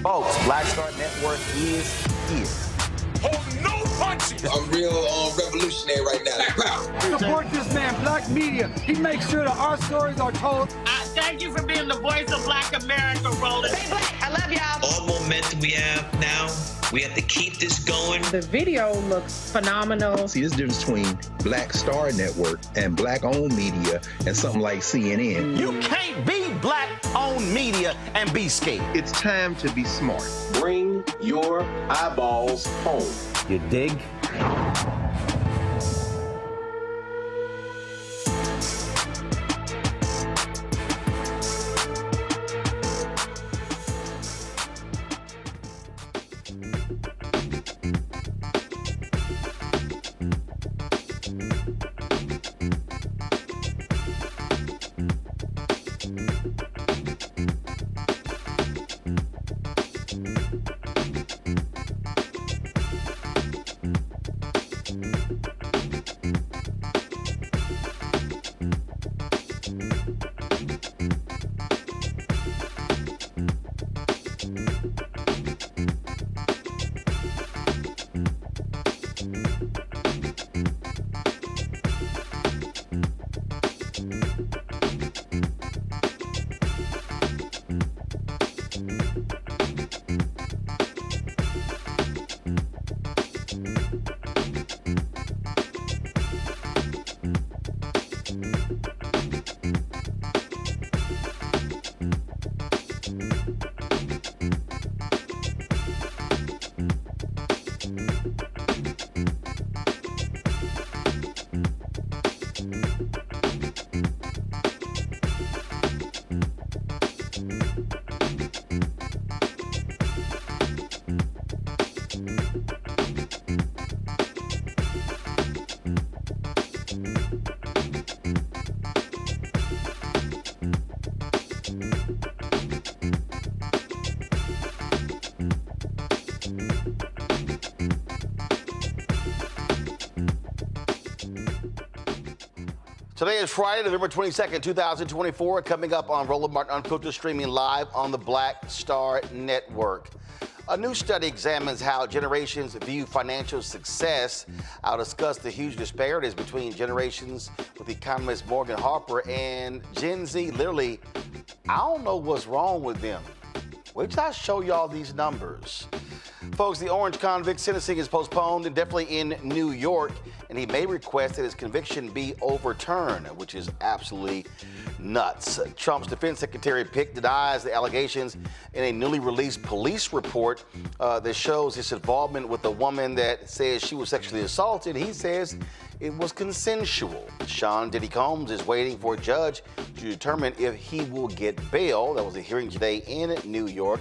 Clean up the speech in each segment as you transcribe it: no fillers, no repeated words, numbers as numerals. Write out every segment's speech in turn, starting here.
Folks, Black Star Network is here. Hold no punches! I'm real revolutionary right now. Black power. Support this man, Black Media. He makes sure that our stories are told. Thank you for being the voice of Black America, Roland. Stay black. I love y'all. All momentum we have now, we have to keep this going. The video looks phenomenal. See, this difference between Black Star Network and Black-owned media and something like CNN. You can't be Black-owned media and be scared. It's time to be smart. Bring your eyeballs home. You dig? Today is Friday, November 22nd, 2024. Coming up on Roland Martin Unfiltered, streaming live on the Black Star Network. A new study examines how generations view financial success. I'll discuss the huge disparities between generations with economist Morgan Harper and Gen Z. Literally, I don't know what's wrong with them. Wait till I show y'all these numbers. Folks, the orange convict sentencing is postponed indefinitely in New York, and he may request that his conviction be overturned, which is absolutely nuts. Trump's defense secretary Pick denies the allegations in a newly released police report that shows his involvement with a woman that says she was sexually assaulted. He says it was consensual. Sean Diddy Combs is waiting for a judge to determine if he will get bail. That was a hearing today in New York.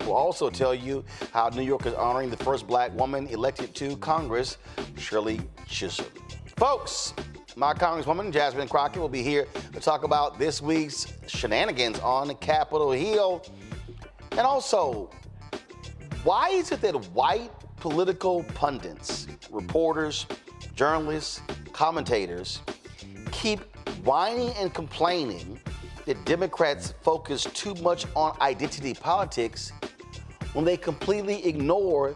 We'll also tell you how New York is honoring the first black woman elected to Congress, Shirley Chisholm. Folks, my congresswoman, Jasmine Crockett, will be here to talk about this week's shenanigans on Capitol Hill. And also, why is it that white political pundits, reporters, journalists, commentators keep whining and complaining that Democrats focus too much on identity politics when they completely ignore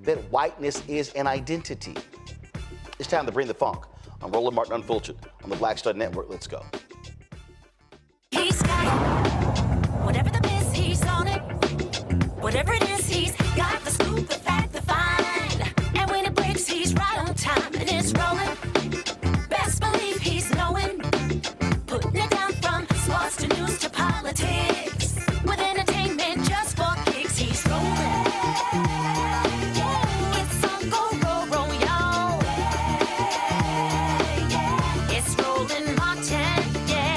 that whiteness is an identity? It's time to bring the funk on Roland Martin Unfiltered on the Black Star Network. Let's go. He's got it. Whatever the biz, he's on it. Whatever it is, he's got the scoop, the fact, the find. And when it breaks, he's right on time and it's rolling. Best believe he's knowing. Putting it down from sports to news to politics. With entertainment just for kicks, he's rolling. It's on go, roll, y'all. It's Roland Martin, yeah.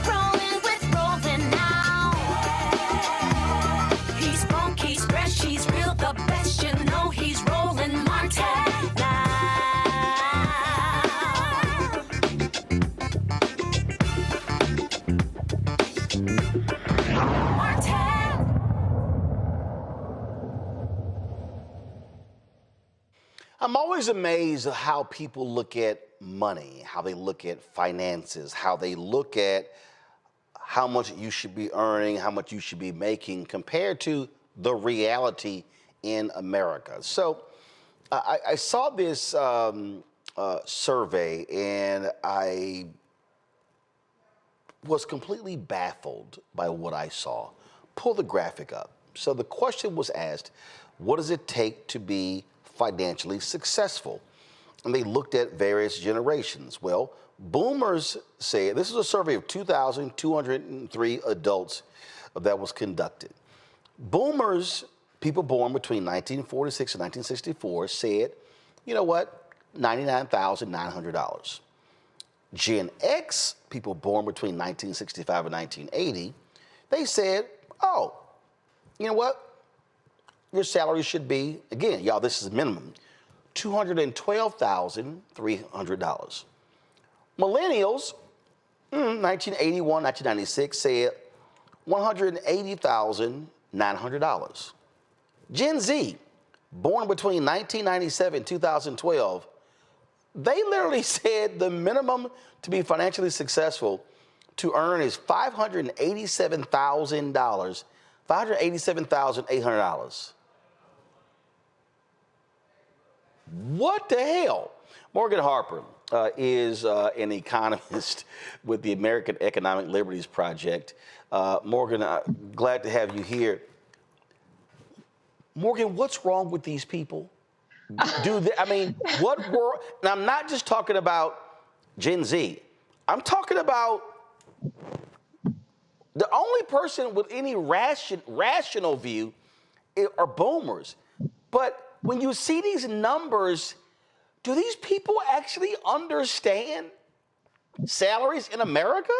Rolling with Roland now. He's funk, he's fresh, he's real, the best, you know he's Roland Martin now. I'm always amazed at how people look at money, how they look at finances, how they look at how much you should be earning, how much you should be making compared to the reality in America. So I saw this survey and I was completely baffled by what I saw. Pull the graphic up. So the question was asked, what does it take to be financially successful? And they looked at various generations. Well, boomers say, this is a survey of 2,203 adults that was conducted. Boomers, people born between 1946 and 1964, said, you know what, $99,900. Gen X, people born between 1965 and 1980, they said, oh, you know what? Your salary should be, again, y'all, this is minimum, $212,300. Millennials, 1981, 1996, said $180,900. Gen Z, born between 1997 and 2012, they literally said the minimum to be financially successful to earn is $587,000, $587,800. What the hell? Morgan Harper is an economist with the American Economic Liberties Project. Morgan, glad to have you here. Morgan, what's wrong with these people? What were, and I'm not just talking about Gen Z. I'm talking about the only person with any rational view are boomers. But when you see these numbers, do these people actually understand salaries in America?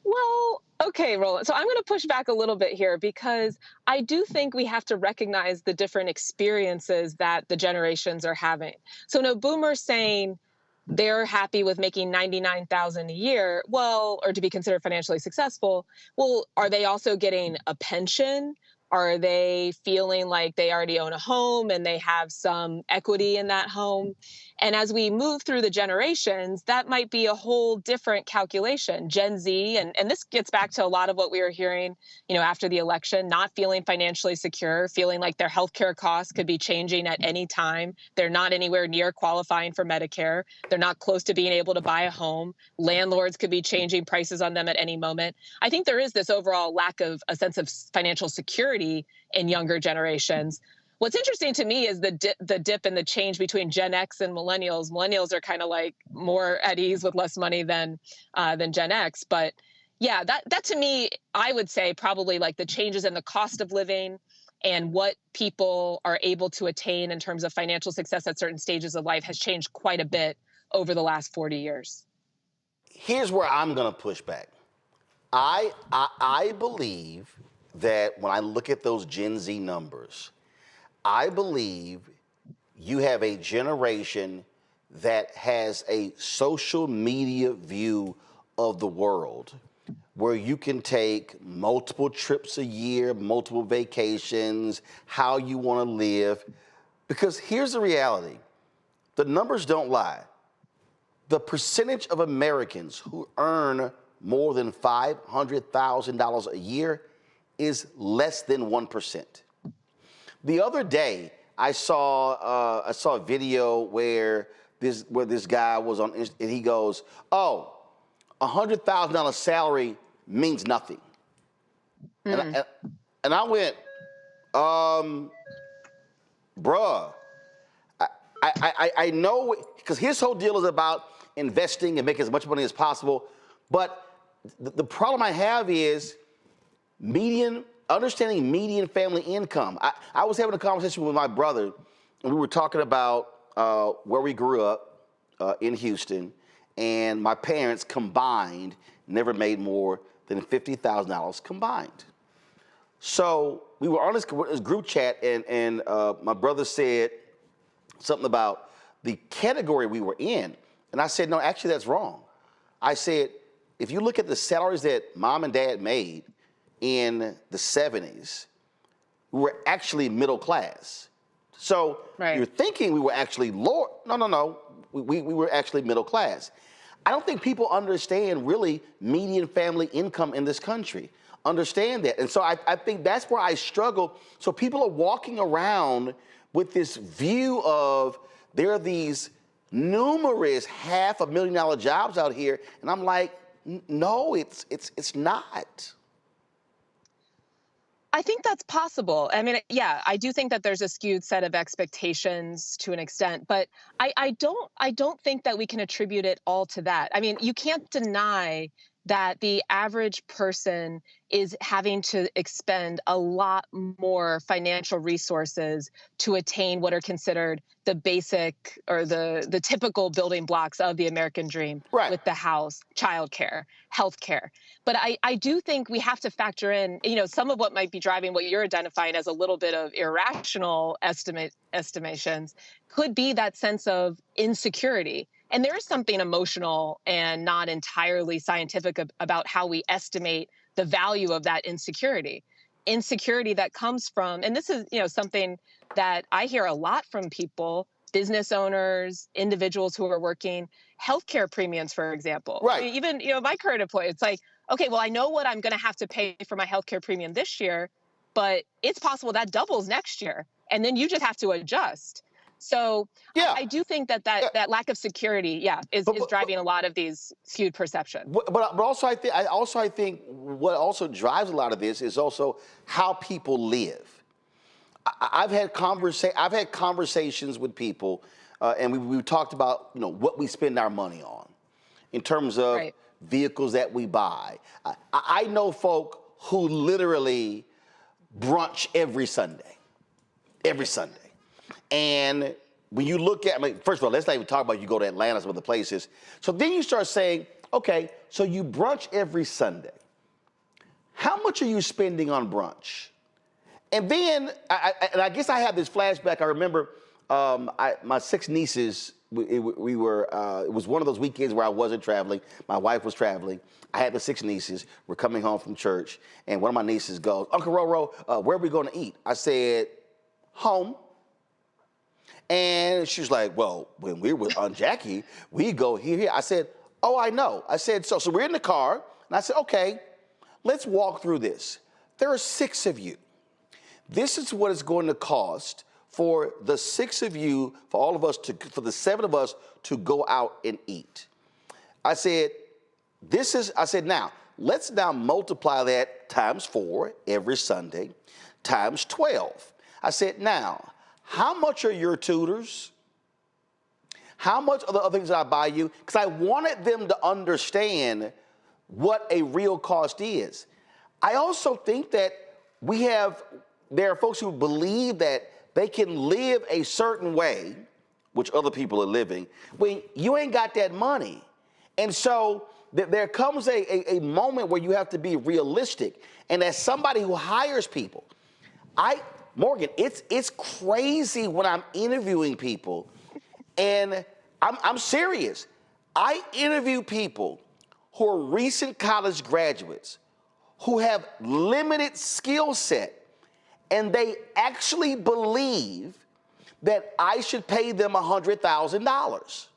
Well, okay, Roland. So I'm going to push back a little bit here because I do think we have to recognize the different experiences that the generations are having. So no boomers saying they're happy with making $99,000 a year, well, or to be considered financially successful. Well, are they also getting a pension? Are they feeling like they already own a home and they have some equity in that home? And as we move through the generations, that might be a whole different calculation. Gen Z, and this gets back to a lot of what we were hearing, after the election, not feeling financially secure, feeling like their healthcare costs could be changing at any time. They're not anywhere near qualifying for Medicare. They're not close to being able to buy a home. Landlords could be changing prices on them at any moment. I think there is this overall lack of a sense of financial security in younger generations. What's interesting to me is the dip and the change between Gen X and millennials. Millennials are kind of like more at ease with less money than Gen X. But yeah, that to me, I would say probably like the changes in the cost of living and what people are able to attain in terms of financial success at certain stages of life has changed quite a bit over the last 40 years. Here's where I'm going to push back. I believe that when I look at those Gen Z numbers, I believe you have a generation that has a social media view of the world where you can take multiple trips a year, multiple vacations, how you want to live. Because here's the reality. The numbers don't lie. The percentage of Americans who earn more than $500,000 a year is less than 1%. The other day, I saw a video where this guy was on, and he goes, "Oh, $100,000 salary means nothing," and I went, bruh, I know, because his whole deal is about investing and making as much money as possible, but the problem I have is understanding median family income. I was having a conversation with my brother, and we were talking about where we grew up in Houston, and my parents combined never made more than $50,000 combined. So we were on this group chat, and my brother said something about the category we were in, and I said, no, actually that's wrong. I said, if you look at the salaries that mom and dad made in the 70s, we were actually middle class. So you're thinking we were actually lower. No. We were actually middle class. I don't think people understand really median family income in this country. Understand that. And so I think that's where I struggle. So people are walking around with this view of there are these numerous $500,000 jobs out here. And I'm like, no, it's not. I think that's possible. I mean, yeah, I do think that there's a skewed set of expectations to an extent, but I don't think that we can attribute it all to that. I mean, you can't deny that the average person is having to expend a lot more financial resources to attain what are considered the basic or the typical building blocks of the American dream, with the house, childcare, healthcare. But I do think we have to factor in, some of what might be driving what you're identifying as a little bit of irrational estimations could be that sense of insecurity. And there is something emotional and not entirely scientific about how we estimate the value of that insecurity that comes from, and this is, something that I hear a lot from people, business owners, individuals who are working, healthcare premiums, for example. Right. I mean, even, my current employer, it's like, okay, well, I know what I'm going to have to pay for my healthcare premium this year, but it's possible that doubles next year. And then you just have to adjust. So I do think that lack of security, is driving a lot of these skewed perceptions. But also I think what also drives a lot of this is also how people live. I've had conversations with people, and we talked about what we spend our money on, in terms of vehicles that we buy. I know folk who literally brunch every Sunday. And when you look at, first of all, let's not even talk about you go to Atlanta, some other places. So then you start saying, okay, so you brunch every Sunday. How much are you spending on brunch? And then, I guess I have this flashback. I remember my 6 nieces we were, it was one of those weekends where I wasn't traveling. My wife was traveling. I had the 6 nieces. We're coming home from church, and one of my nieces goes, "Uncle Roro, where are we going to eat?" I said, "Home." And she's like, "Well, when we're with Aunt Jackie, we go here." I said, "Oh, I know." I said, so we're in the car, and I said, "Okay, let's walk through this. There are 6 of you. This is what it's going to cost for the 6 of you, for all of us for the 7 of us to go out and eat." I said, now, let's now multiply that times 4 every Sunday, times 12. I said, now, how much are your tutors? How much are the other things that I buy you? Because I wanted them to understand what a real cost is. I also think that there are folks who believe that they can live a certain way, which other people are living, when you ain't got that money. And so there comes a moment where you have to be realistic. And as somebody who hires people, Morgan, it's crazy when I'm interviewing people, and I'm serious. I interview people who are recent college graduates who have limited skill set, and they actually believe that I should pay them $100,000.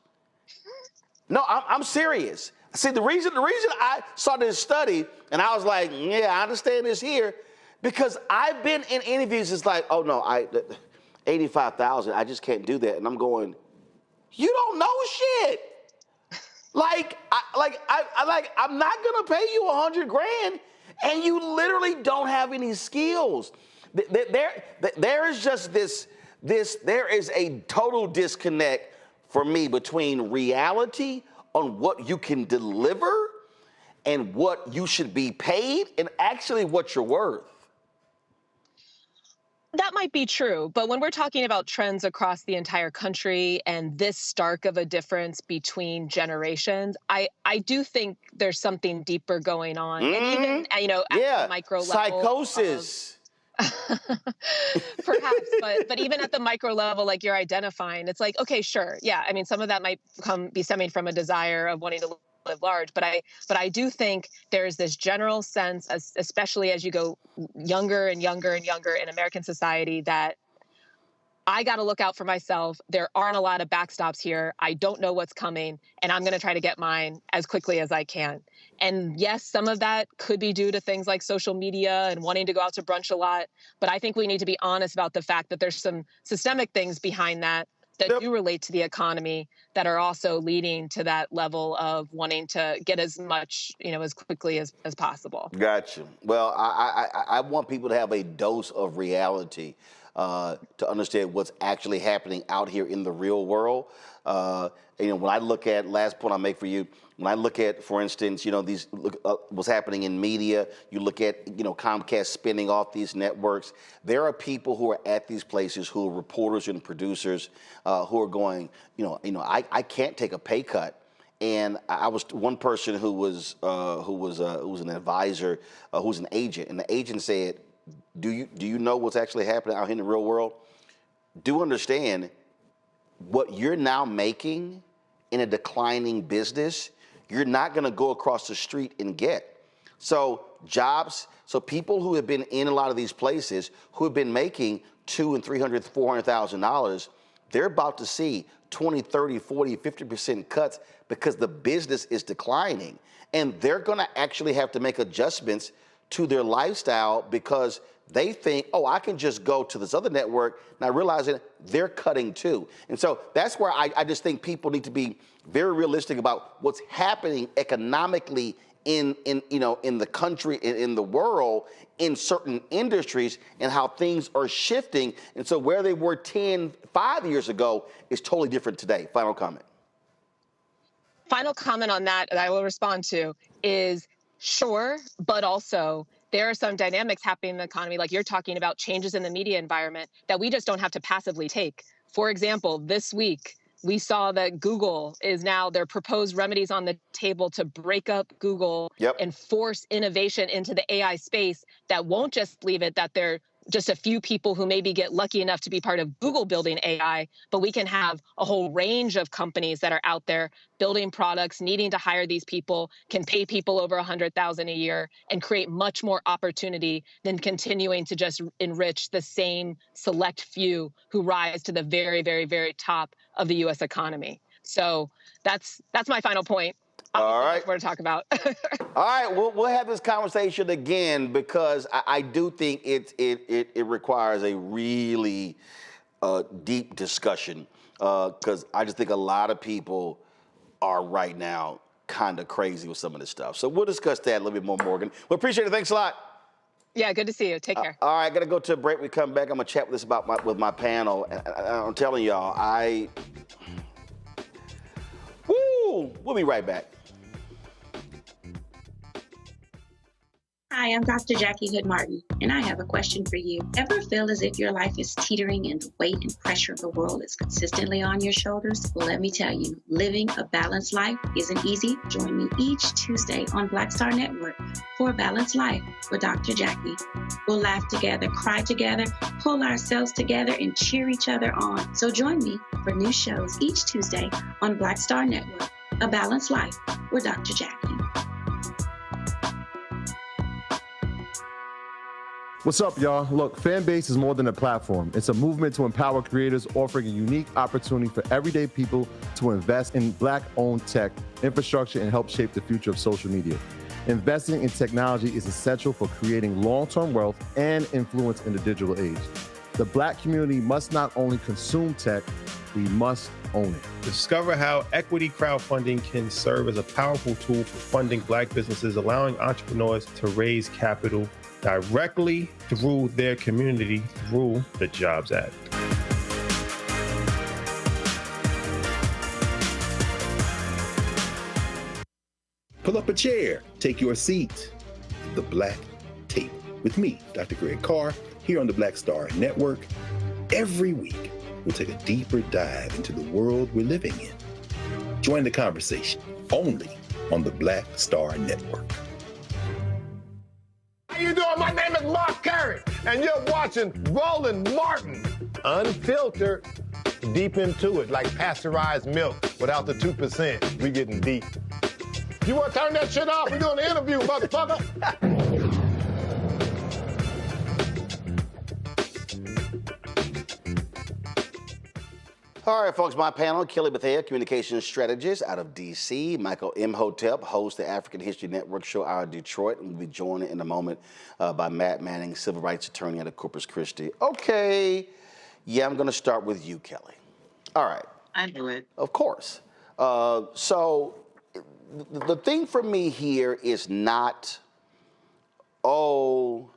No, I'm serious. See, the reason I saw this study and I was like, yeah, I understand this here, because I've been in interviews. It's like, oh no, 85,000. I just can't do that, and I'm going, you don't know shit. I'm not gonna pay you $100,000, and you literally don't have any skills. There is just there is a total disconnect for me between reality on what you can deliver and what you should be paid and actually what you're worth. That might be true, but when we're talking about trends across the entire country and this stark of a difference between generations, I do think there's something deeper going on. And even, at the micro level. Psychosis. Perhaps, but even at the micro level, like you're identifying, it's like, okay, sure. Yeah, I mean, some of that might be stemming from a desire of wanting to live large, but I do think there's this general sense, especially as you go younger and younger and younger in American society, that I got to look out for myself. There aren't a lot of backstops here. I don't know what's coming, and I'm going to try to get mine as quickly as I can. And yes, some of that could be due to things like social media and wanting to go out to brunch a lot. But I think we need to be honest about the fact that there's some systemic things behind that do relate to the economy that are also leading to that level of wanting to get as much, as quickly as possible. Gotcha. Well, I want people to have a dose of reality to understand what's actually happening out here in the real world. When I look at, last point I'll make for you, when I look at, for instance, what's happening in media, you look at, Comcast spinning off these networks. There are people who are at these places who are reporters and producers who are going, I can't take a pay cut. And I was one person who was an advisor, who's an agent, and the agent said, do you know what's actually happening out here in the real world? Do understand what you're now making in a declining business, you're not going to go across the street and get. So people who have been in a lot of these places who have been making $200,000 and $300,000, $400,000, they're about to see 20, 30, 40, 50% cuts because the business is declining. And they're going to actually have to make adjustments to their lifestyle because they think, oh, I can just go to this other network, not realizing they're cutting too. And so that's where I just think people need to be very realistic about what's happening economically in the country, in the world, in certain industries, and how things are shifting. And so where they were 5 years ago is totally different today. Final comment. Final comment on that I will respond to is, sure, but also there are some dynamics happening in the economy, like you're talking about changes in the media environment that we just don't have to passively take. For example, this week, we saw that Google is now, their proposed remedies on the table to break up Google and force innovation into the AI space that won't just leave it that they're just a few people who maybe get lucky enough to be part of Google building AI, but we can have a whole range of companies that are out there building products, needing to hire these people, can pay people over $100,000 a year, and create much more opportunity than continuing to just enrich the same select few who rise to the very, very, very top of the U.S. economy. So that's my final point. All right. Much more to talk about. All right, we'll have this conversation again because I do think it requires a really deep discussion because I just think a lot of people are right now kind of crazy with some of this stuff. So we'll discuss that a little bit more, Morgan. We appreciate it. Thanks a lot. Yeah, good to see you. Take care. All right, got to go to a break. We come back. I'm going to chat with this with my panel. And I'm telling y'all, we'll be right back. Hi, I'm Dr. Jackie Hood Martin, and I have a question for you. Ever feel as if your life is teetering and the weight and pressure of the world is consistently on your shoulders? Well, let me tell you, living a balanced life isn't easy. Join me each Tuesday on Black Star Network for A Balanced Life with Dr. Jackie. We'll laugh together, cry together, pull ourselves together, and cheer each other on. So join me for new shows each Tuesday on Black Star Network, A Balanced Life with Dr. Jackie. What's up, y'all? Look, Fanbase is more than a platform. It's a movement to empower creators, offering a unique opportunity for everyday people to invest in Black-owned tech, infrastructure, and help shape the future of social media. Investing in technology is essential for creating long-term wealth and influence in the digital age. The Black community must not only consume tech, we must own it. Discover how equity crowdfunding can serve as a powerful tool for funding Black businesses, allowing entrepreneurs to raise capital directly through their community through the Jobs Act. Pull up a chair, take your seat at the Black Table with me, Dr. Greg Carr, here on the Black Star Network. Every week, we'll take a deeper dive into the world we're living in. Join the conversation only on the Black Star Network. How you doing? My name is Mark Curry, and you're watching Roland Martin, unfiltered, deep into it, like pasteurized milk without the 2%. We getting deep. You want to turn that shit off? We're doing an interview, motherfucker. All right, folks, my panel, Kelly Bethea, communications strategist out of D.C., Michael Imhotep, host the African History Network show out of Detroit, and we'll be joined in a moment by Matt Manning, civil rights attorney out of Corpus Christi. Okay, yeah, I'm going to start with you, Kelly. All right. I knew it. Of course. So the thing for me here is not, oh,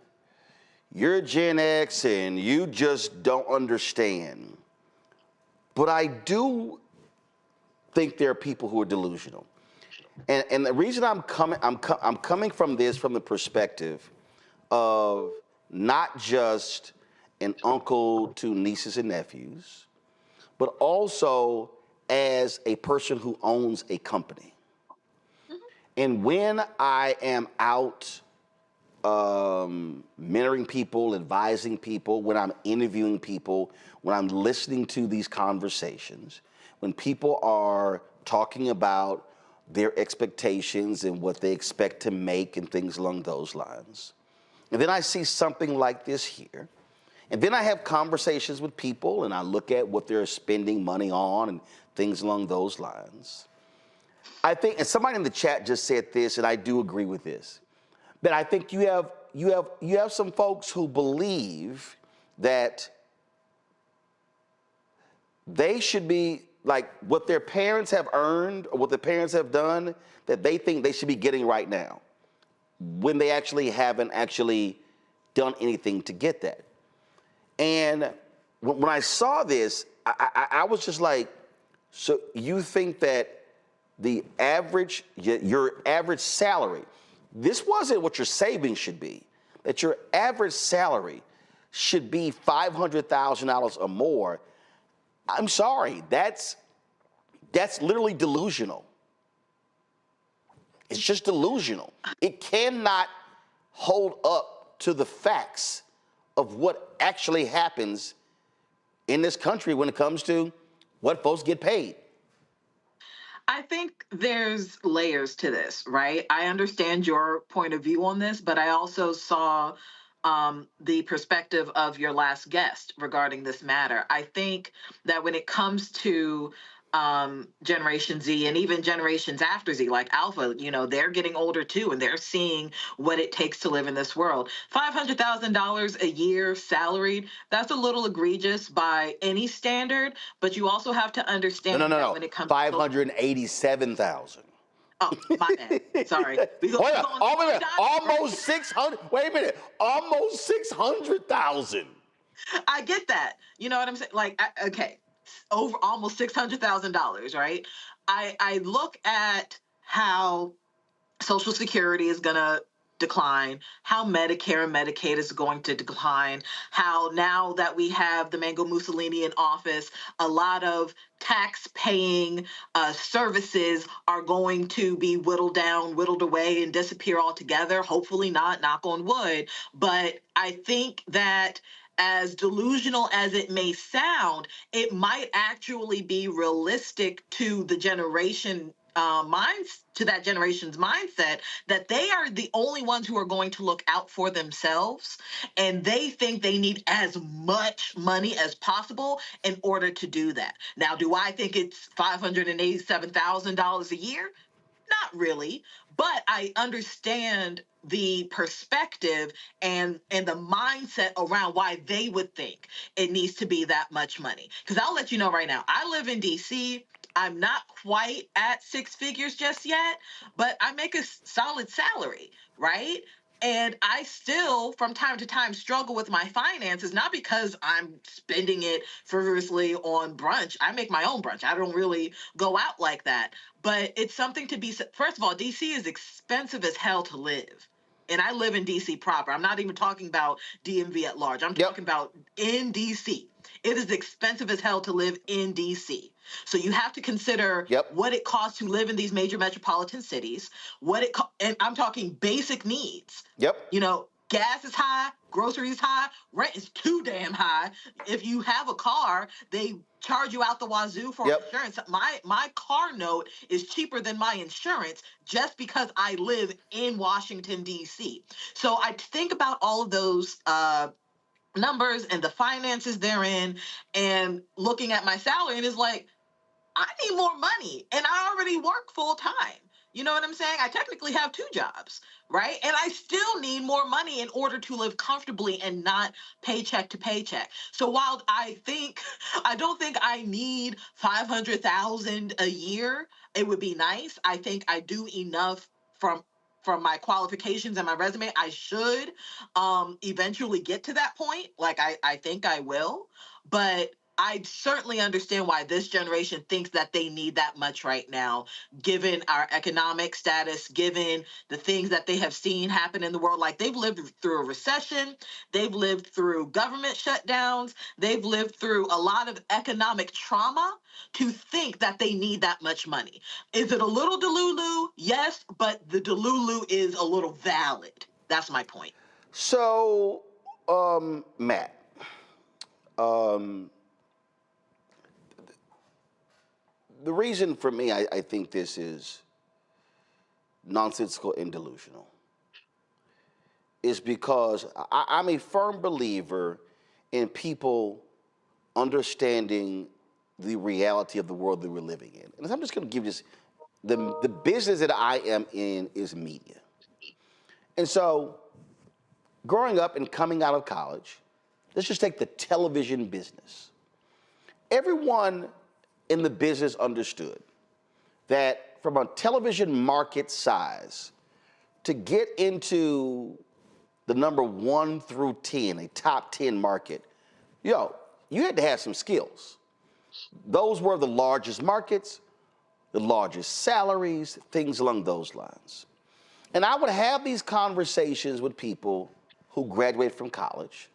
you're Gen X and you just don't understand. But I do think there are people who are delusional, and the reason I'm coming from this from the perspective of not just an uncle to nieces and nephews, but also as a person who owns a company. And when I am out mentoring people, advising people, when I'm interviewing people, when I'm listening to these conversations, when people are talking about their expectations and what they expect to make and things along those lines, and then I see something like this here, and then I have conversations with people and I look at what they're spending money on and things along those lines. I think, and somebody in the chat just said this, and I do agree with this, but I think you have some folks who believe that they should be, like, what their parents have earned or what their parents have done, that they think they should be getting right now, when they actually haven't actually done anything to get that. And when I saw this, I was just like, so you think that the average, your average salary, this wasn't what your savings should be, that your average salary should be $500,000 or more. I'm sorry, that's literally delusional. It's just delusional. It cannot hold up to the facts of what actually happens in this country when it comes to what folks get paid? I think there's layers to this, right? I understand your point of view on this, but I also saw the perspective of your last guest regarding this matter. I think that when it comes to Generation Z and even generations after Z, like Alpha, they're getting older too, and they're seeing what it takes to live in this world. $500,000 a year salaried, that's a little egregious by any standard, but you also have to understand that when it comes to 587,000. Oh, my bad. Sorry. Almost 600. Wait a minute. Almost 600,000. I get that. You know what I'm saying? Like, okay. Over almost $600,000, right? I look at how Social Security is going to decline, how Medicare and Medicaid is going to decline, how now that we have the Mango Mussolini in office, a lot of tax-paying services are going to be whittled down, whittled away, and disappear altogether. Hopefully not, knock on wood. But I think that as delusional as it may sound, it might actually be realistic to the generation to that generation's mindset that they are the only ones who are going to look out for themselves, and they think they need as much money as possible in order to do that. Now, do I think it's $587,000 a year? Not really, but I understand the perspective and the mindset around why they would think it needs to be that much money. Because I'll let you know right now, I live in DC. I'm not quite at six figures just yet, but I make a solid salary, right? And I still, from time to time, struggle with my finances, not because I'm spending it frivolously on brunch. I make my own brunch. I don't really go out like that. But it's something to be, first of all, DC is expensive as hell to live. And I live in DC proper. I'm not even talking about DMV at large. I'm talking about in DC. It is expensive as hell to live in DC. So you have to consider what it costs to live in these major metropolitan cities, and I'm talking basic needs. Gas is high, groceries high, rent is too damn high. If you have a car, they charge you out the wazoo for insurance. My car note is cheaper than my insurance just because I live in Washington, D.C. So I think about all of those numbers and the finances therein, and looking at my salary, and it's like, I need more money, and I already work full time. You know what I'm saying? I technically have two jobs, right? And I still need more money in order to live comfortably and not paycheck to paycheck. So while I don't think I need $500,000 a year, it would be nice. I think I do enough from my qualifications and my resume. I should eventually get to that point. Like I think I will, but I certainly understand why this generation thinks that they need that much right now, given our economic status, given the things that they have seen happen in the world. Like, they've lived through a recession, they've lived through government shutdowns, they've lived through a lot of economic trauma to think that they need that much money. Is it a little delulu? Yes, but the delulu is a little valid. That's my point. So, Matt, the reason for me, I think this is nonsensical and delusional is because I'm a firm believer in people understanding the reality of the world that we're living in. And I'm just going to give you this. The business that I am in is media. And so growing up and coming out of college, let's just take the television business. Everyone in the business understood that from a television market size, to get into the number 1 through 10, a top 10 market, you had to have some skills. Those were the largest markets, the largest salaries, things along those lines. And I would have these conversations with people who graduated from college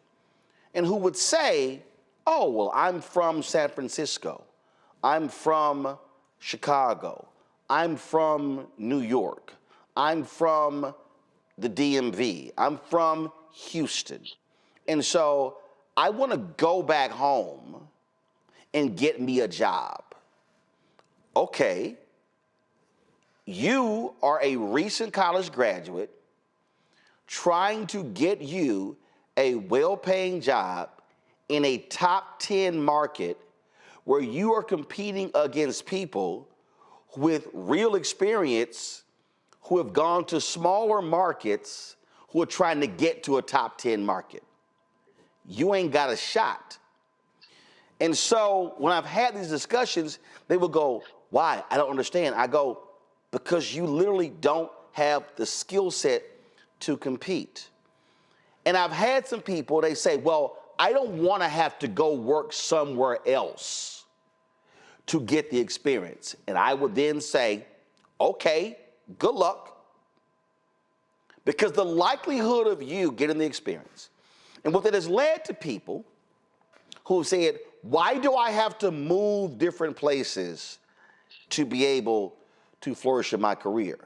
and who would say, oh, well, I'm from San Francisco. I'm from Chicago. I'm from New York. I'm from the DMV. I'm from Houston. And so I want to go back home and get me a job. Okay, you are a recent college graduate trying to get you a well-paying job in a top 10 market where you are competing against people with real experience who have gone to smaller markets who are trying to get to a top 10 market. You ain't got a shot. And so when I've had these discussions, they will go, why? I don't understand. I go, because you literally don't have the skill set to compete. And I've had some people, they say, well, I don't want to have to go work somewhere else to get the experience. And I would then say, okay, good luck. Because the likelihood of you getting the experience, and what that has led to people who said, why do I have to move different places to be able to flourish in my career?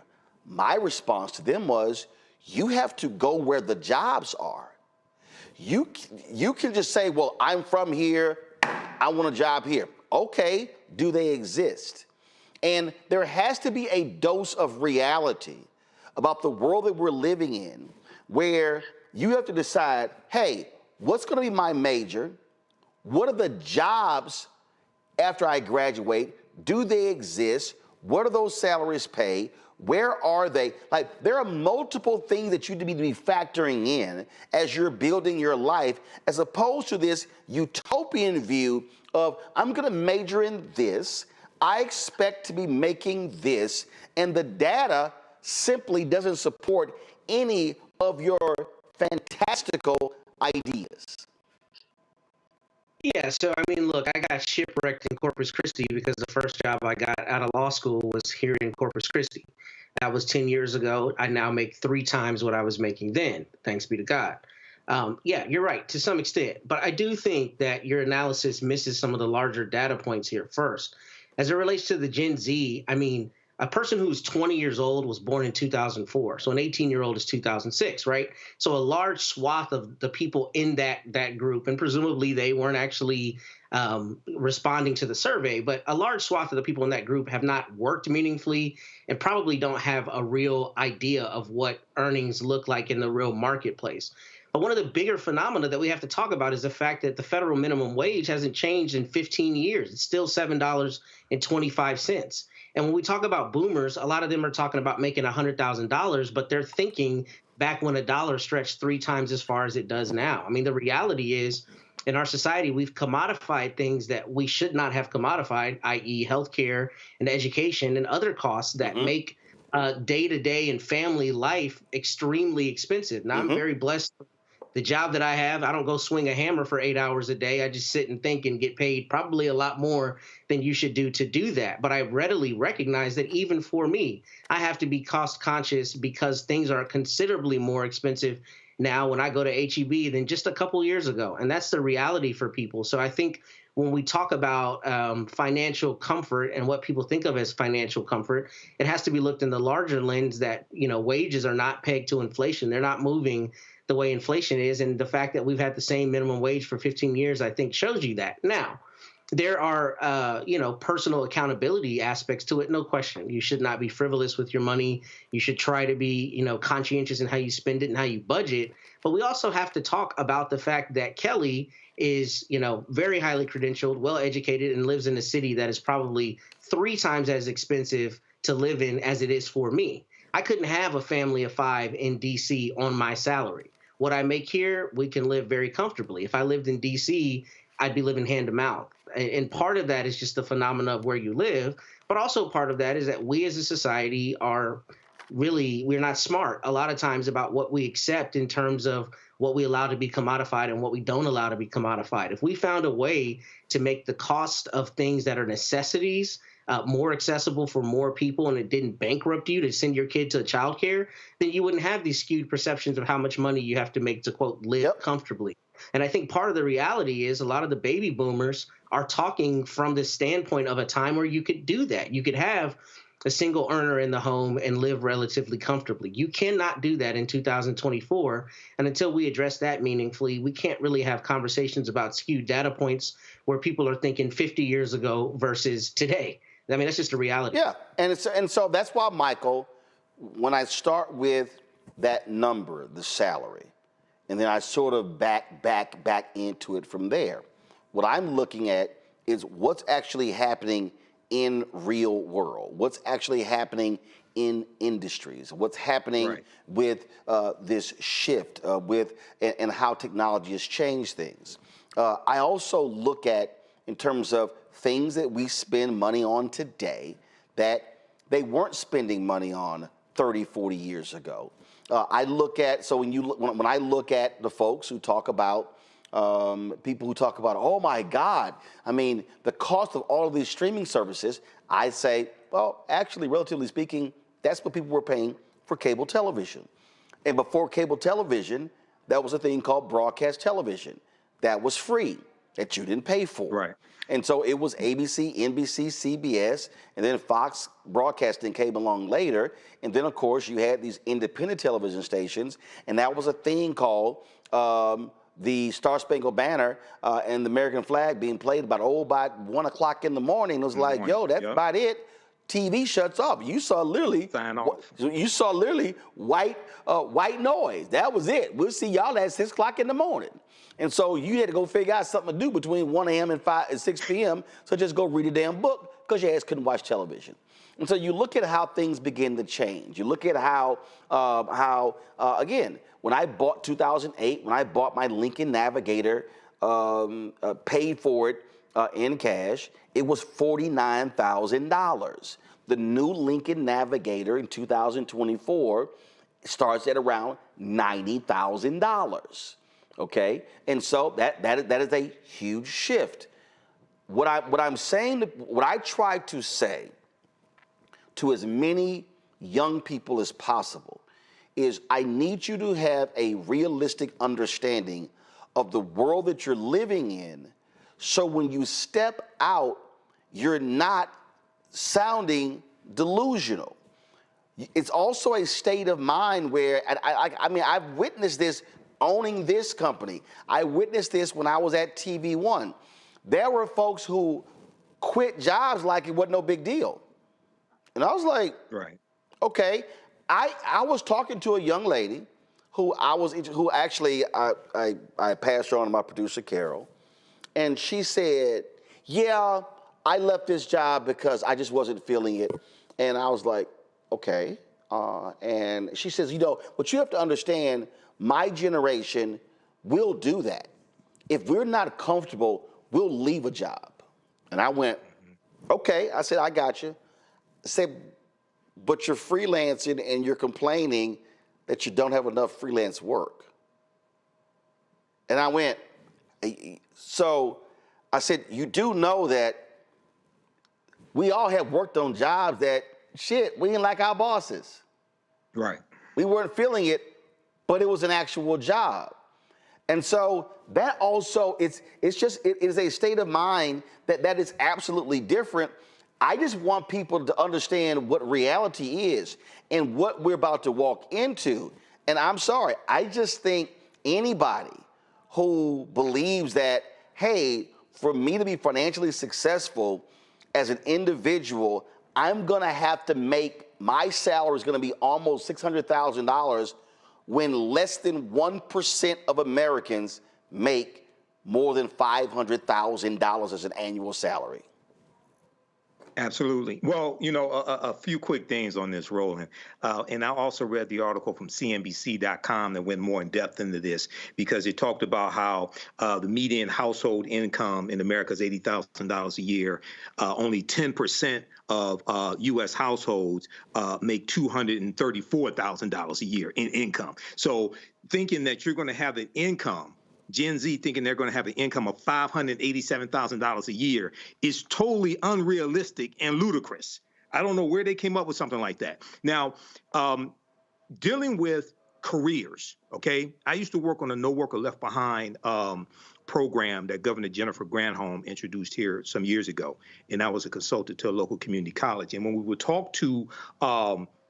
My response to them was, you have to go where the jobs are. You can just say, well, I'm from here, I want a job here. Okay, do they exist? And there has to be a dose of reality about the world that we're living in, where you have to decide, hey, what's gonna be my major? What are the jobs after I graduate? Do they exist? What do those salaries pay? Where are they? Like, there are multiple things that you need to be factoring in as you're building your life, as opposed to this utopian view of, I'm gonna major in this, I expect to be making this, and the data simply doesn't support any of your fantastical ideas. Yeah, so I mean, look, I got shipwrecked in Corpus Christi because the first job I got out of law school was here in Corpus Christi. That was 10 years ago. I now make 3 times what I was making then, thanks be to God. Yeah, you're right, to some extent. But I do think that your analysis misses some of the larger data points here first. As it relates to the Gen Z, I mean, a person who's 20 years old was born in 2004. So an 18-year-old is 2006, right? So a large swath of the people in that group, and presumably they weren't actually responding to the survey, but a large swath of the people in that group have not worked meaningfully and probably don't have a real idea of what earnings look like in the real marketplace. But one of the bigger phenomena that we have to talk about is the fact that the federal minimum wage hasn't changed in 15 years. It's still $7.25. And when we talk about boomers, a lot of them are talking about making $100,000, but they're thinking back when a dollar stretched 3 times as far as it does now. I mean, the reality is, in our society, we've commodified things that we should not have commodified, i.e. healthcare and education and other costs that make day-to-day and family life extremely expensive. Now, I'm very blessed. The job that I have, I don't go swing a hammer for 8 hours a day. I just sit and think and get paid probably a lot more than you should do to do that. But I readily recognize that even for me, I have to be cost conscious because things are considerably more expensive now when I go to HEB than just a couple years ago. And that's the reality for people. So I think when we talk about financial comfort and what people think of as financial comfort, it has to be looked in the larger lens that, you know, wages are not pegged to inflation. They're not moving the way inflation is. And the fact that we've had the same minimum wage for 15 years, I think, shows you that. Now, there are, personal accountability aspects to it, no question. You should not be frivolous with your money. You should try to be, conscientious in how you spend it and how you budget. But we also have to talk about the fact that Kelly is, very highly credentialed, well-educated, and lives in a city that is probably 3 times as expensive to live in as it is for me. I couldn't have a family of 5 in D.C. on my salary. What I make here, we can live very comfortably. If I lived in D.C., I'd be living hand to mouth. And part of that is just the phenomena of where you live. But also part of that is that we as a society we're not smart a lot of times about what we accept in terms of what we allow to be commodified and what we don't allow to be commodified. If we found a way to make the cost of things that are necessities more accessible for more people, and it didn't bankrupt you to send your kid to childcare, then you wouldn't have these skewed perceptions of how much money you have to make to, quote, live comfortably. And I think part of the reality is a lot of the baby boomers are talking from the standpoint of a time where you could do that. You could have a single earner in the home and live relatively comfortably. You cannot do that in 2024. And until we address that meaningfully, we can't really have conversations about skewed data points where people are thinking 50 years ago versus today. I mean, that's just a reality. Yeah, and so that's why, Michael, when I start with that number, the salary, and then I sort of back into it from there, what I'm looking at is what's actually happening in real world, what's actually happening in industries, what's happening with this shift and how technology has changed things. I also look at, in terms of things that we spend money on today that they weren't spending money on 30, 40 years ago. I look at, so when I look at the folks who talk about, people who talk about, oh my God, I mean, the cost of all of these streaming services, I say, well, actually, relatively speaking, that's what people were paying for cable television. And before cable television, that was a thing called broadcast television. That was free, that you didn't pay for. Right. And so it was ABC, NBC, CBS, and then Fox Broadcasting came along later. And then, of course, you had these independent television stations, and that was a thing called the Star Spangled Banner and the American flag being played about, by 1 o'clock in the morning. It was like, yo, that's about it. TV shuts off. You saw literally white noise. That was it. We'll see y'all at 6 o'clock in the morning. And so you had to go figure out something to do between 1 a.m. and 6 p.m. So just go read a damn book because your ass couldn't watch television. And so you look at how things begin to change. You look at how again, when I bought 2008, when I bought my Lincoln Navigator, paid for it in cash, it was $49,000. The new Lincoln Navigator in 2024 starts at around $90,000. Okay, and so that is a huge shift. What I'm saying, what I try to say to as many young people as possible is I need you to have a realistic understanding of the world that you're living in, so when you step out, you're not sounding delusional. It's also a state of mind where, I mean, I've witnessed this owning this company. I witnessed this when I was at TV One. There were folks who quit jobs like it wasn't no big deal. And I was like, okay. I was talking to a young lady who actually I passed her on to my producer, Carol. And she said, yeah, I left this job because I just wasn't feeling it. And I was like, okay. And she says, but you have to understand, my generation will do that. If we're not comfortable, we'll leave a job. And I went, okay. I said, I got you. I said, but you're freelancing and you're complaining that you don't have enough freelance work. And I went, so I said, you do know that we all have worked on jobs that, shit, we didn't like our bosses. Right. We weren't feeling it, but it was an actual job. And so that also, it is a state of mind that is absolutely different. I just want people to understand what reality is and what we're about to walk into. And I'm sorry, I just think anybody who believes that, hey, for me to be financially successful as an individual, I'm gonna have to make, my salary is gonna be almost $600,000 when less than 1% of Americans make more than $500,000 as an annual salary. Absolutely. Well, a few quick things on this, Roland. And I also read the article from CNBC.com that went more in depth into this, because it talked about how the median household income in America is $80,000 a year. Only 10% of U.S. households make $234,000 a year in income. So thinking that you're going to have an income, Gen Z thinking they're going to have an income of $587,000 a year is totally unrealistic and ludicrous. I don't know where they came up with something like that. Now, dealing with careers, okay? I used to work on a No Worker Left Behind program that Governor Jennifer Granholm introduced here some years ago. And I was a consultant to a local community college. And when we would talk to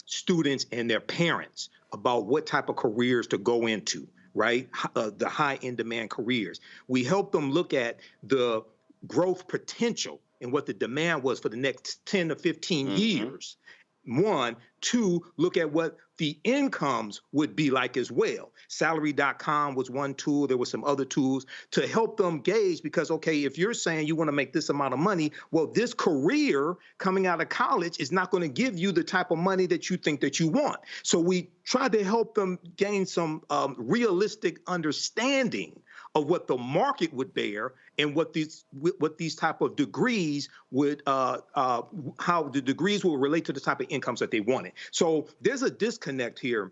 students and their parents about what type of careers to go into, right? The high in demand careers, we helped them look at the growth potential and what the demand was for the next 10 to 15 years. One, two, look at what the incomes would be like as well. Salary.com was one tool. There were some other tools to help them gauge because, okay, if you're saying you want to make this amount of money, well, this career coming out of college is not going to give you the type of money that you think that you want. So we tried to help them gain some realistic understanding of what the market would bear and what these type of degrees would, how the degrees will relate to the type of incomes that they wanted. So there's a disconnect here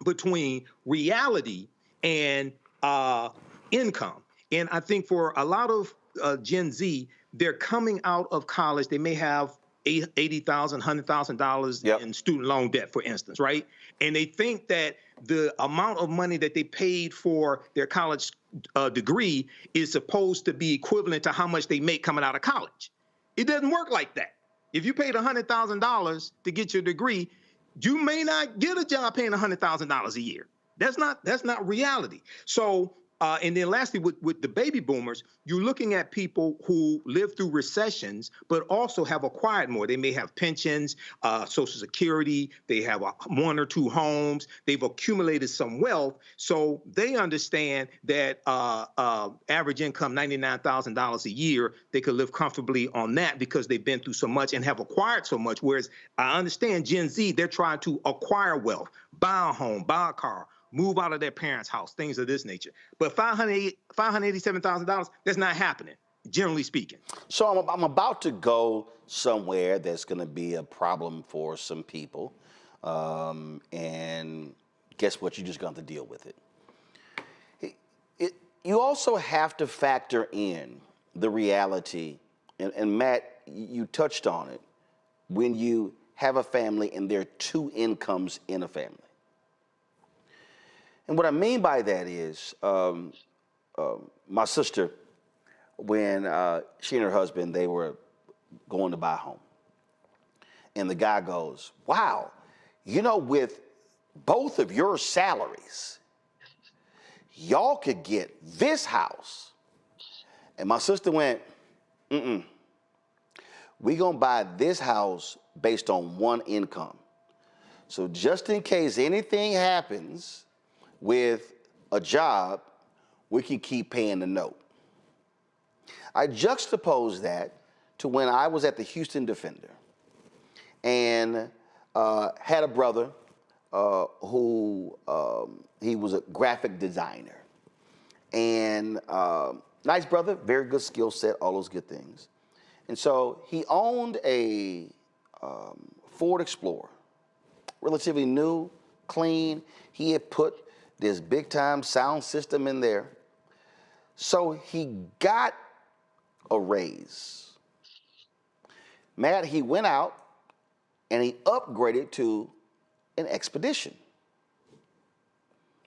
between reality and income. And I think for a lot of Gen Z, they're coming out of college, they may have $80,000, $100,000 in student loan debt, for instance, right? And they think that the amount of money that they paid for their college degree is supposed to be equivalent to how much they make coming out of college. It doesn't work like that. If you paid $100,000 to get your degree, you may not get a job paying $100,000 a year. That's not reality. So, and then lastly, with the baby boomers, you're looking at people who lived through recessions, but also have acquired more. They may have pensions, Social Security, they have one or two homes, they've accumulated some wealth. So they understand that average income, $99,000 a year, they could live comfortably on that because they've been through so much and have acquired so much. Whereas I understand Gen Z, they're trying to acquire wealth, buy a home, buy a car, move out of their parents' house, things of this nature. But $587,000, that's not happening, generally speaking. So I'm about to go somewhere that's going to be a problem for some people. And guess what? You're just going to have to deal with it. You also have to factor in the reality, and Matt, you touched on it, when you have a family and there are two incomes in a family. And what I mean by that is, my sister, when she and her husband, they were going to buy a home. And the guy goes, wow, you know, with both of your salaries, y'all could get this house. And my sister went, we gonna buy this house based on one income. So just in case anything happens with a job, we can keep paying the note. I juxtapose that to when I was at the Houston Defender and had a brother who he was a graphic designer. And nice brother, very good skill set, all those good things. And so he owned a Ford Explorer, relatively new, clean. He had put this big time sound system in there. So he got a raise. Matt, he went out and he upgraded to an Expedition.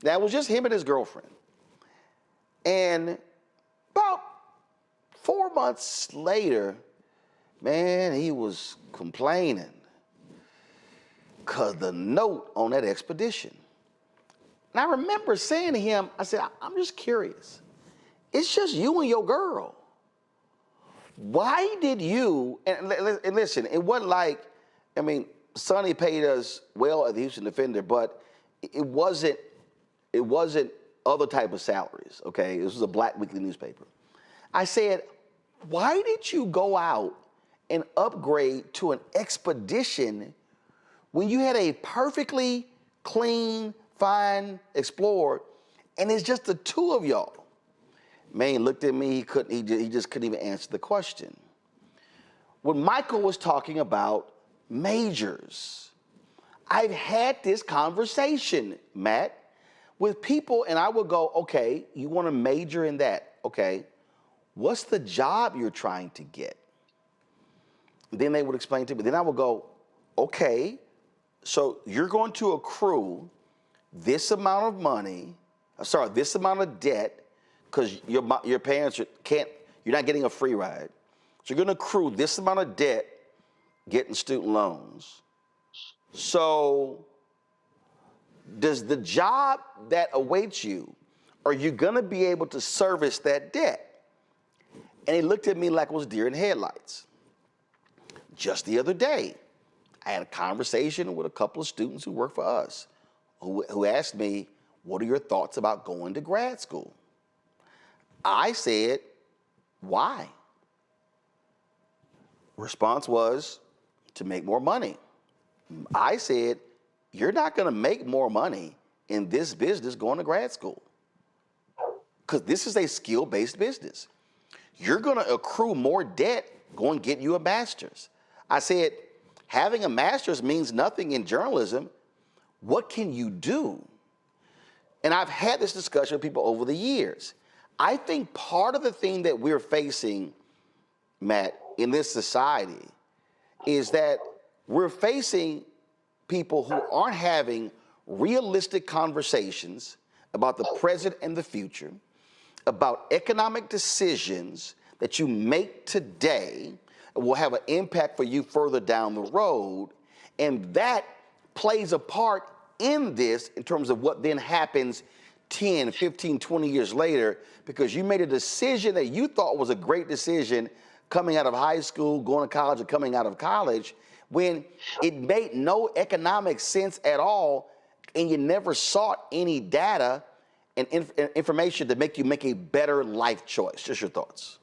That was just him and his girlfriend. And about 4 months later, man, he was complaining because the note on that Expedition. And I remember saying to him, I said, I'm just curious. It's just you and your girl. Why did you, and listen, it wasn't like, I mean, Sonny paid us well at the Houston Defender, but it wasn't other type of salaries, okay? This was a black weekly newspaper. I said, why did you go out and upgrade to an Expedition when you had a perfectly clean, fine Explorer, and it's just the two of y'all? Man, he looked at me, he just couldn't even answer the question. When Michael was talking about majors, I've had this conversation, Matt, with people, and I would go, okay, you want to major in that, okay, what's the job you're trying to get? Then they would explain to me, then I would go, okay, so you're going to accrue this amount of money, this amount of debt, because your parents you're not getting a free ride. So you're going to accrue this amount of debt getting student loans. So does the job that awaits you, are you going to be able to service that debt? And he looked at me like it was deer in headlights. Just the other day, I had a conversation with a couple of students who work for us who asked me, what are your thoughts about going to grad school? I said, why? Response was, to make more money. I said, you're not going to make more money in this business going to grad school, because this is a skill-based business. You're going to accrue more debt going to get you a master's. I said, having a master's means nothing in journalism. What can you do? And I've had this discussion with people over the years. I think part of the thing that we're facing, Matt, in this society is that we're facing people who aren't having realistic conversations about the present and the future, about economic decisions that you make today will have an impact for you further down the road. And that plays a part in this in terms of what then happens 10, 15, 20 years later, because you made a decision that you thought was a great decision coming out of high school, going to college, or coming out of college, when it made no economic sense at all, and you never sought any data and information to make you make a better life choice. Just your thoughts.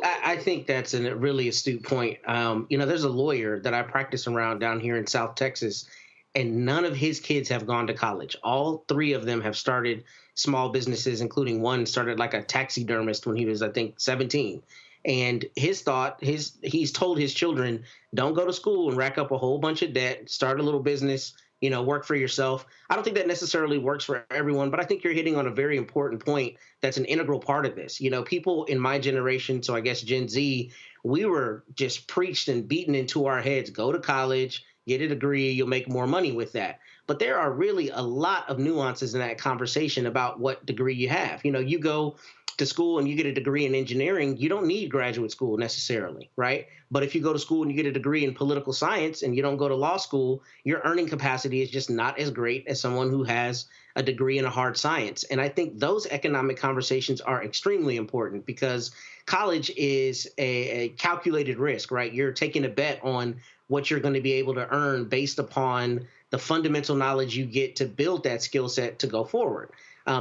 I think that's a really astute point. There's a lawyer that I practice around down here in South Texas, and none of his kids have gone to college. All three of them have started small businesses, including one started like a taxidermist when he was, I think, 17. And he's told his children, don't go to school and rack up a whole bunch of debt, start a little business, work for yourself. I don't think that necessarily works for everyone, but I think you're hitting on a very important point that's an integral part of this. People in my generation, so I guess Gen Z, we were just preached and beaten into our heads, go to college, get a degree, you'll make more money with that. But there are really a lot of nuances in that conversation about what degree you have. You go to school and you get a degree in engineering, you don't need graduate school necessarily, right? But if you go to school and you get a degree in political science and you don't go to law school, your earning capacity is just not as great as someone who has a degree in a hard science. And I think those economic conversations are extremely important because college is a calculated risk, right? You're taking a bet on what you're going to be able to earn based upon the fundamental knowledge you get to build that skill set to go forward.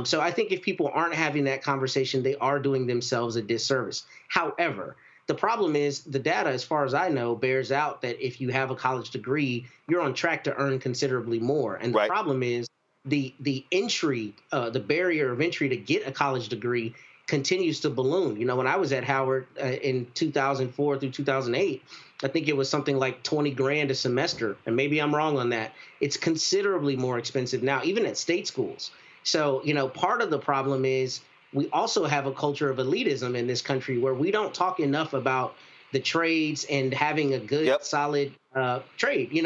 So I think if people aren't having that conversation, they are doing themselves a disservice. However, the problem is the data, as far as I know, bears out that if you have a college degree, you're on track to earn considerably more. And the problem is the entry, the barrier of entry to get a college degree continues to balloon. When I was at Howard in 2004 through 2008, I think it was something like 20 grand a semester. And maybe I'm wrong on that. It's considerably more expensive now, even at state schools. So, part of the problem is we also have a culture of elitism in this country where we don't talk enough about the trades and having a good, solid trade.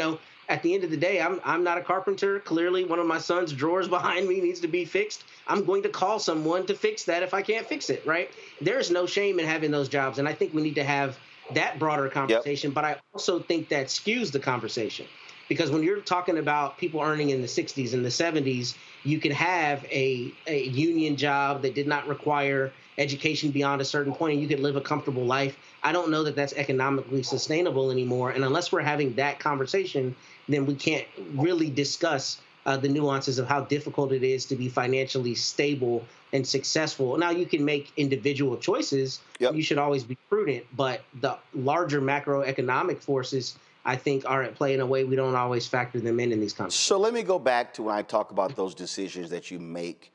At the end of the day, I'm not a carpenter. Clearly, one of my son's drawers behind me needs to be fixed. I'm going to call someone to fix that if I can't fix it, right? There's no shame in having those jobs. And I think we need to have that broader conversation. But I also think that skews the conversation. Because when you're talking about people earning in the 60s and the 70s, you can have a union job that did not require education beyond a certain point, and you could live a comfortable life. I don't know that that's economically sustainable anymore. And unless we're having that conversation, then we can't really discuss the nuances of how difficult it is to be financially stable and successful. Now, you can make individual choices. You should always be prudent. But the larger macroeconomic forces, I think, are at play in a way we don't always factor them in these conversations. So let me go back to when I talk about those decisions that you make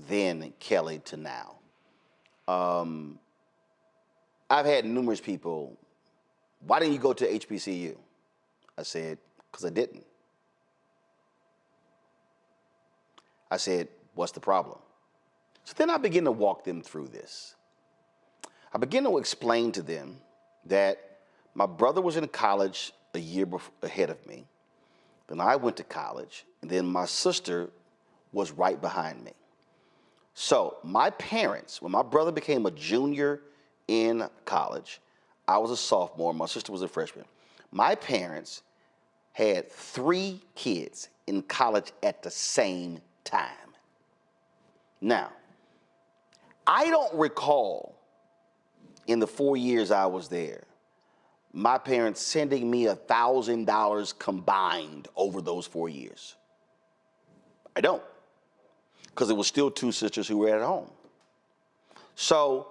then, Kelly, to now. I've had numerous people, why didn't you go to HBCU? I said, because I didn't. I said, what's the problem? So then I begin to walk them through this. I begin to explain to them that my brother was in college a year ahead of me. Then I went to college, and then my sister was right behind me. So my parents, when my brother became a junior in college, I was a sophomore, my sister was a freshman. My parents had 3 kids in college at the same time. Now, I don't recall in the 4 years I was there, my parents sending me $1,000 combined over those 4 years. I don't, because it was still 2 sisters who were at home. So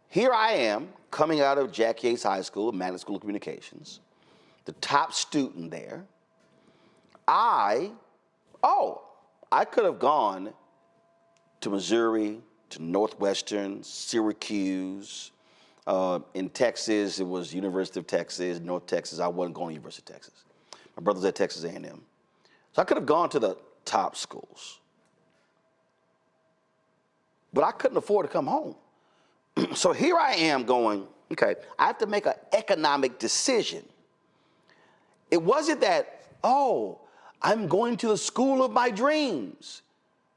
here I am coming out of Jack Yates High School, Magnet School of Communications, the top student there. I could have gone to Missouri, to Northwestern, Syracuse. In Texas, it was University of Texas, North Texas. I wasn't going to University of Texas. My brother's at Texas A&M. So I could have gone to the top schools. But I couldn't afford to come home. So here I am going, okay, I have to make an economic decision. It wasn't that, I'm going to the school of my dreams.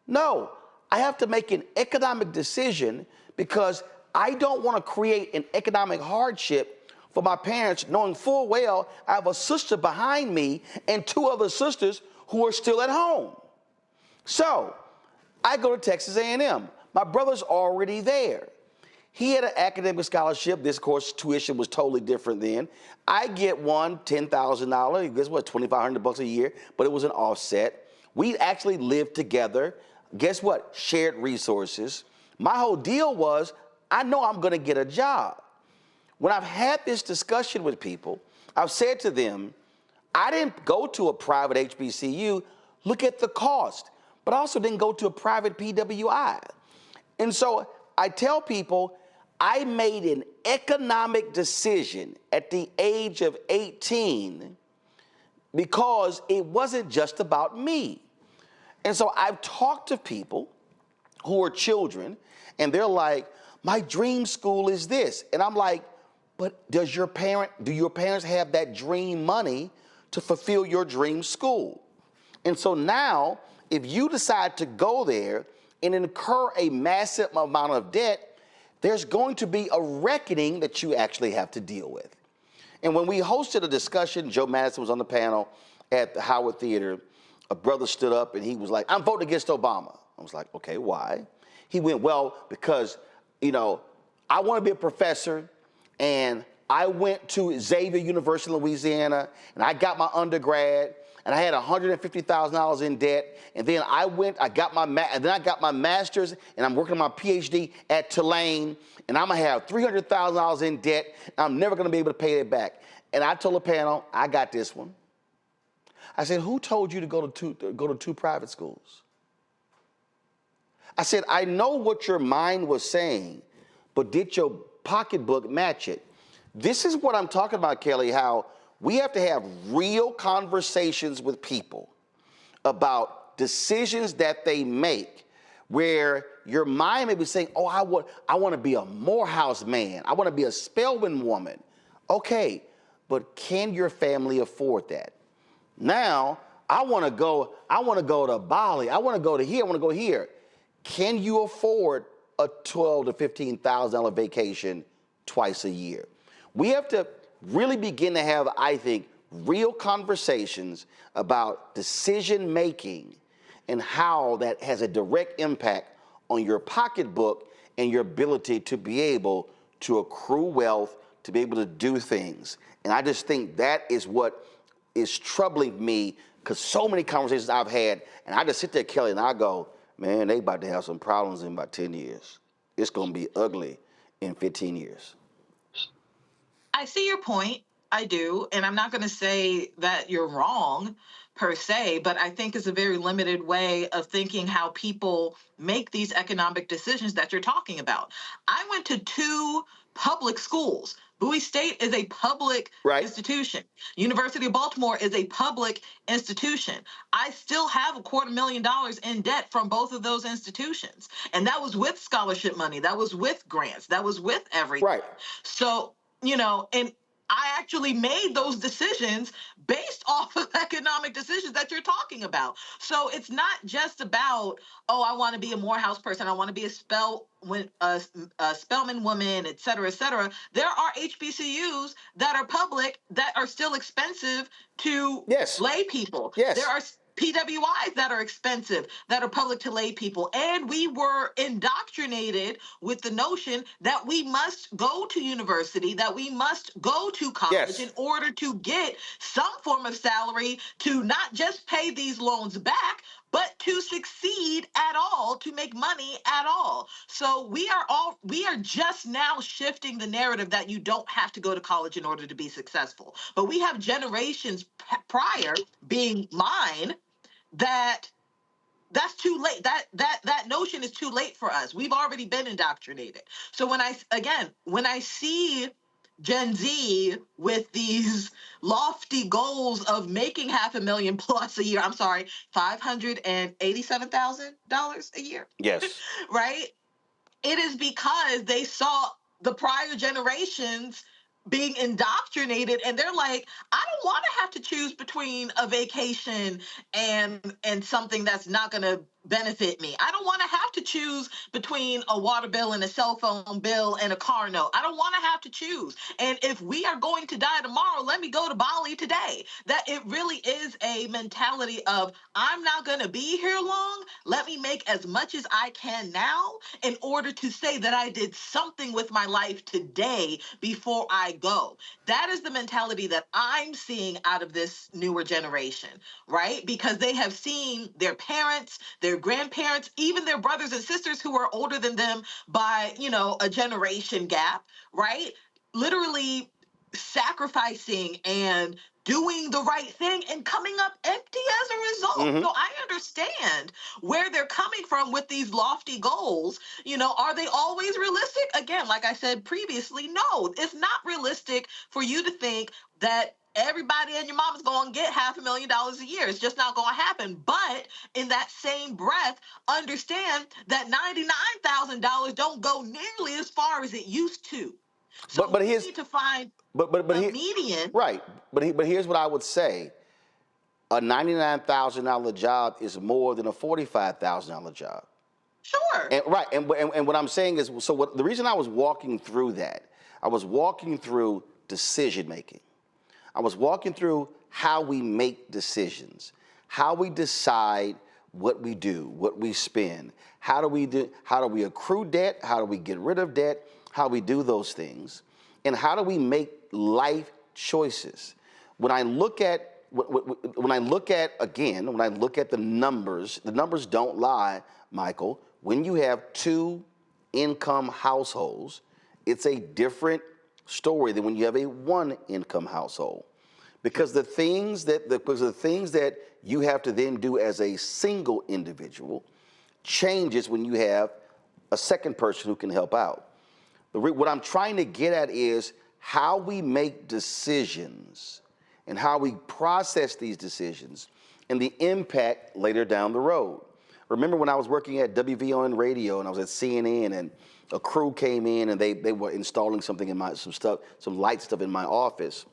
No, I have to make an economic decision because I don't want to create an economic hardship for my parents, knowing full well I have a sister behind me and 2 other sisters who are still at home. So I go to Texas A&M. My brother's already there. He had an academic scholarship. This course tuition was totally different then. I get one, $10,000. Guess what? $2,500 a year, but it was an offset. We actually lived together. Guess what? Shared resources. My whole deal was, I know I'm going to get a job. When I've had this discussion with people, I've said to them, I didn't go to a private HBCU. Look at the cost. But I also didn't go to a private PWI. And so I tell people, I made an economic decision at the age of 18 because it wasn't just about me. And so I've talked to people who are children, and they're like, my dream school is this. And I'm like, but do your parents have that dream money to fulfill your dream school? And so now, if you decide to go there and incur a massive amount of debt, there's going to be a reckoning that you actually have to deal with. And when we hosted a discussion, Joe Madison was on the panel at the Howard Theater, a brother stood up and he was like, I'm voting against Obama. I was like, okay, why? He went, well, because, I want to be a professor, and I went to Xavier University in Louisiana, and I got my undergrad, and I had $150,000 in debt, and then I got my master's, and I'm working on my PhD at Tulane, and I'm gonna have $300,000 in debt, and I'm never gonna be able to pay it back. And I told the panel, I got this one. I said, who told you to go to 2 private schools? I said, I know what your mind was saying, but did your pocketbook match it? This is what I'm talking about, Kelly, how we have to have real conversations with people about decisions that they make where your mind may be saying, I want to be a Morehouse man. I want to be a Spelman woman. Okay, but can your family afford that? Now, I want to go to Bali. I want to go to here. I want to go here. Can you afford a $12,000 to $15,000 vacation twice a year? We have to really begin to have, I think, real conversations about decision making and how that has a direct impact on your pocketbook and your ability to be able to accrue wealth, to be able to do things. And I just think that is what is troubling me, because so many conversations I've had, and I just sit there, Kelly, and I go, man, they about to have some problems in about 10 years. It's going to be ugly in 15 years. I see your point. I do. And I'm not going to say that you're wrong per se, but I think it's a very limited way of thinking how people make these economic decisions that you're talking about. I went to 2 public schools. Bowie State is a public institution. University of Baltimore is a public institution. I still have $250,000 in debt from both of those institutions. And that was with scholarship money. That was with grants. That was with everything. Right. So, and I actually made those decisions based off of economic decisions that you're talking about. So it's not just about, oh, I want to be a Morehouse person, I want to be a Spelman woman, et cetera, et cetera. There are HBCUs that are public that are still expensive to lay people. There are PWIs that are expensive, that are public to lay people. And we were indoctrinated with the notion that we must go to university, that we must go to college in order to get some form of salary to not just pay these loans back, but to succeed at all, to make money at all. So we are just now shifting the narrative that you don't have to go to college in order to be successful. But we have generations prior, being mine, that's too late. That notion is too late for us. We've already been indoctrinated. So when I see Gen Z with these lofty goals of making $500,000 plus a year, I'm sorry, $587,000 a year. Yes. Right? It is because they saw the prior generations being indoctrinated, and they're like, I don't want to have to choose between a vacation and something that's not going to benefit me. I don't want to have to choose between a water bill and a cell phone bill and a car note. I don't want to have to choose. And if we are going to die tomorrow, let me go to Bali today. That it really is a mentality of, I'm not going to be here long. Let me make as much as I can now in order to say that I did something with my life today before I go. That is the mentality that I'm seeing out of this newer generation, right? Because they have seen their parents, their grandparents, even their brothers and sisters who are older than them by, a generation gap, right? Literally sacrificing and doing the right thing and coming up empty as a result. So I understand where they're coming from with these lofty goals. Are they always realistic? Again, like I said previously, no, it's not realistic for you to think that everybody and your mama's going to get $500,000 a year. It's just not going to happen. But in that same breath, understand that $99,000 don't go nearly as far as it used to. So we need to find a median. Right. But here's what I would say. A $99,000 job is more than a $45,000 job. Sure. And what I'm saying is, the reason I was walking through that, I was walking through decision making. I was walking through how we make decisions, how we decide what we do, what we spend, how do we accrue debt, how do we get rid of debt, how we do those things, and how do we make life choices. When I look at the numbers don't lie, Michael. When you have two income households, it's a different story than when you have a one income household. Because the things that you have to then do as a single individual changes when you have a second person who can help out. What I'm trying to get at is how we make decisions and how we process these decisions and the impact later down the road. Remember when I was working at WVON radio and I was at CNN and a crew came in and they were installing something in some light stuff in my office,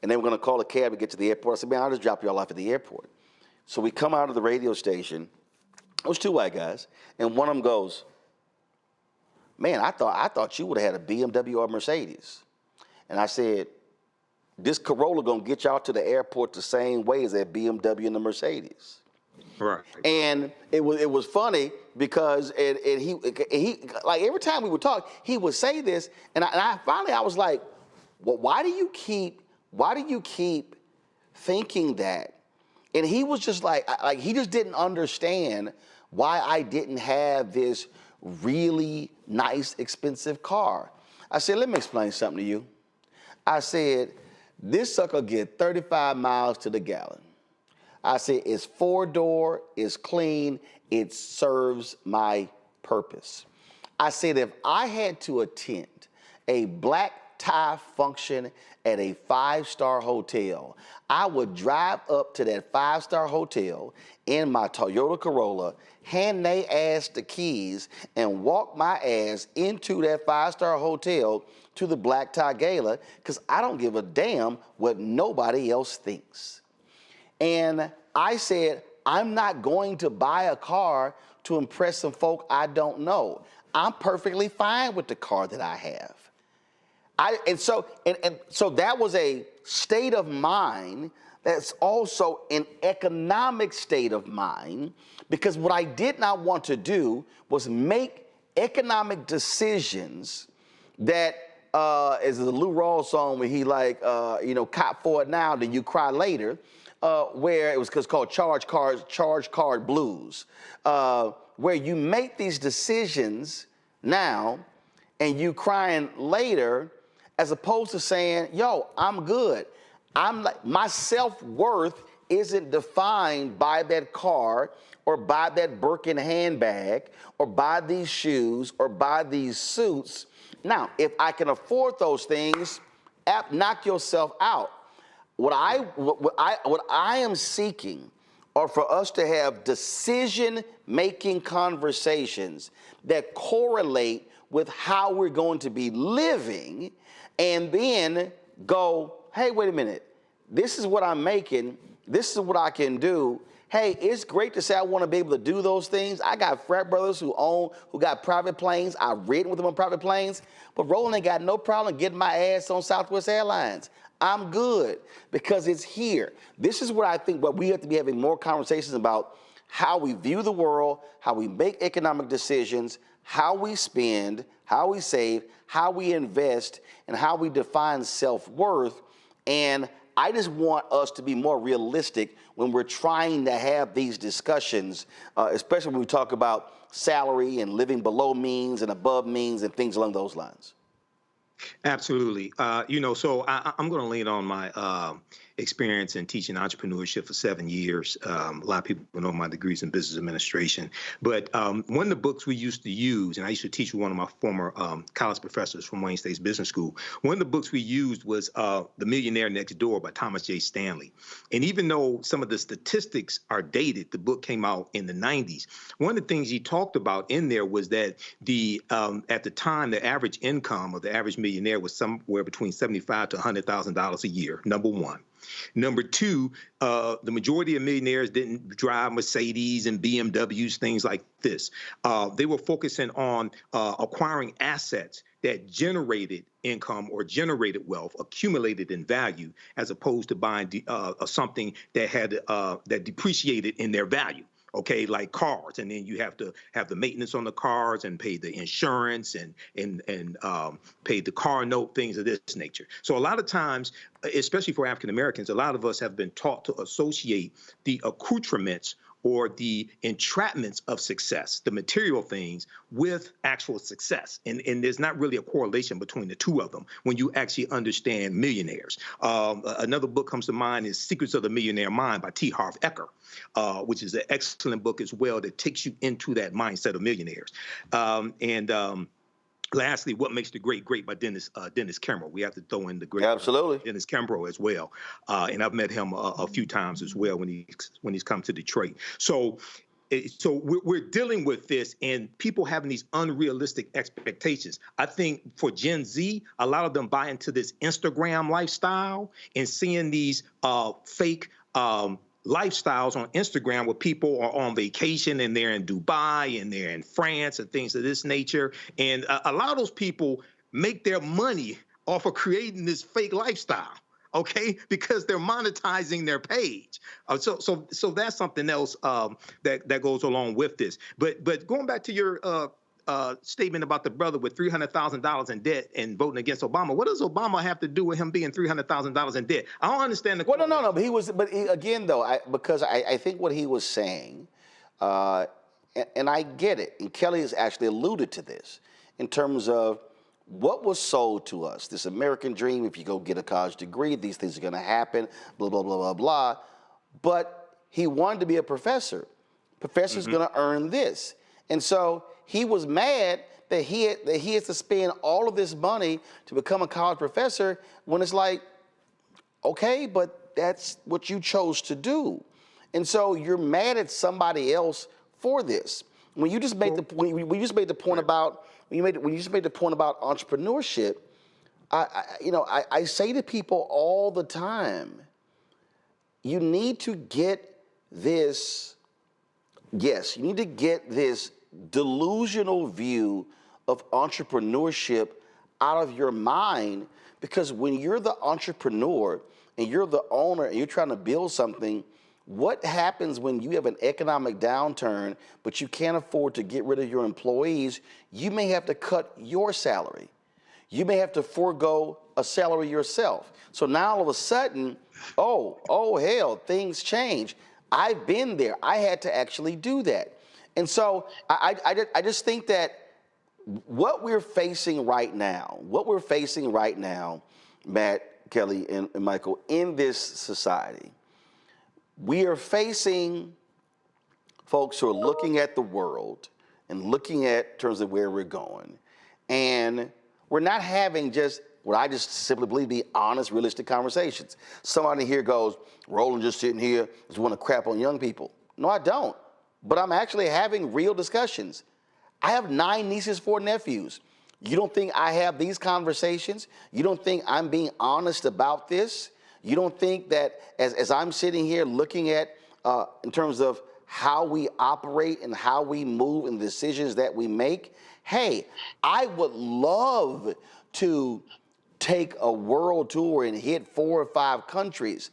and they were going to call a cab to get to the airport. I said, man, I'll just drop you all off at the airport. So we come out of the radio station. It was two white guys, and one of them goes, man, I thought you would have had a BMW or a Mercedes. And I said, this Corolla gonna get y'all to the airport the same way as that BMW and the Mercedes. Right. And it was funny because he like every time we would talk, he would say this, and I finally was like, well, why do you keep thinking that? And he was just like he just didn't understand why I didn't have this really nice, expensive car. I said, let me explain something to you. I said, this sucker get 35 miles to the gallon. I said, it's 4-door, it's clean, it serves my purpose. I said, if I had to attend a black tie function at a 5-star hotel, I would drive up to that 5-star hotel in my Toyota Corolla, hand they ass the keys, and walk my ass into that 5-star hotel to the Black Tie Gala, because I don't give a damn what nobody else thinks. And I said, I'm not going to buy a car to impress some folk I don't know. I'm perfectly fine with the car that I have. So that was a state of mind. That's also an economic state of mind, because what I did not want to do was make economic decisions that, as the Lou Rawls song where he cop for it now, then you cry later, where it was called Charge Card Blues, where you make these decisions now and you crying later, as opposed to saying, yo, I'm good. My self-worth isn't defined by that car or by that Birkin handbag or by these shoes or by these suits. Now, if I can afford those things, knock yourself out. What I am seeking are for us to have decision-making conversations that correlate with how we're going to be living, and then go, hey, wait a minute, this is what I'm making, this is what I can do. Hey, it's great to say I want to be able to do those things. I got frat brothers who got private planes. I've ridden with them on private planes, but Roland ain't got no problem getting my ass on Southwest Airlines. I'm good because it's here. This is what I think what we have to be having more conversations about, how we view the world, how we make economic decisions, how we spend, how we save, how we invest, and how we define self-worth. And I just want us to be more realistic when we're trying to have these discussions, especially when we talk about salary and living below means and above means and things along those lines. Absolutely. So I'm going to lean on my experience in teaching entrepreneurship for 7 years. A lot of people know my degrees in business administration. But one of the books we used to use, and I used to teach with one of my former college professors from Wayne State's Business School, one of the books we used was The Millionaire Next Door by Thomas J. Stanley. And even though some of the statistics are dated, the book came out in the 90s. One of the things he talked about in there was that at the time, the average income of the average millionaire was somewhere between $75,000 to $100,000 a year, number one. Number two, the majority of millionaires didn't drive Mercedes and BMWs, things like this. They were focusing on acquiring assets that generated income or generated wealth, accumulated in value, as opposed to buying something that had that depreciated in their value. Okay, like cars, and then you have to have the maintenance on the cars and pay the insurance and pay the car note, things of this nature. So a lot of times, especially for African Americans, a lot of us have been taught to associate the accoutrements or the entrapments of success, the material things, with actual success. And there's not really a correlation between the two of them when you actually understand millionaires. Another book comes to mind is Secrets of the Millionaire Mind by T. Harv Eker, which is an excellent book as well that takes you into that mindset of millionaires. Lastly, What Makes the Great Great by Dennis Kimbro. We have to throw in the great Dennis Kimbro as well. And I've met him a few times as well when he's come to Detroit. So we're dealing with this and people having these unrealistic expectations. I think for Gen Z, a lot of them buy into this Instagram lifestyle and seeing these fake lifestyles on Instagram where people are on vacation and they're in Dubai and they're in France and things of this nature. And a lot of those people make their money off of creating this fake lifestyle, okay? Because they're monetizing their page. So that's something else that goes along with this. But going back to your statement about the brother with $300,000 in debt and voting against Obama. What does Obama have to do with him being $300,000 in debt? I don't understand the. Well, no. But again, though, because I think what he was saying, and I get it, and Kelly has actually alluded to this in terms of what was sold to us, this American dream. If you go get a college degree, these things are going to happen. Blah blah blah blah blah. But he wanted to be a professor. Professor's going to earn this, and so he was mad that he has to spend all of this money to become a college professor when it's like, okay, but that's what you chose to do. And so you're mad at somebody else for this. When you just made the point about entrepreneurship, I say to people all the time, you need to get this. Yes, you need to get this delusional view of entrepreneurship out of your mind, because when you're the entrepreneur and you're the owner and you're trying to build something, what happens when you have an economic downturn but you can't afford to get rid of your employees? You may have to cut your salary. You may have to forego a salary yourself. So now all of a sudden, oh hell, things change. I've been there. I had to actually do that. And so I just think that what we're facing right now, Matt, Kelly, and Michael, in this society, we are facing folks who are looking at the world and looking at terms of where we're going. And we're not having just what I just simply believe be honest, realistic conversations. Somebody here goes, Roland just sitting here, just want to crap on young people. No, I don't. But I'm actually having real discussions. I have 9 nieces, 4 nephews. You don't think I have these conversations? You don't think I'm being honest about this? You don't think that as I'm sitting here looking at, in terms of how we operate and how we move and the decisions that we make, hey, I would love to take a world tour and hit 4 or 5 countries,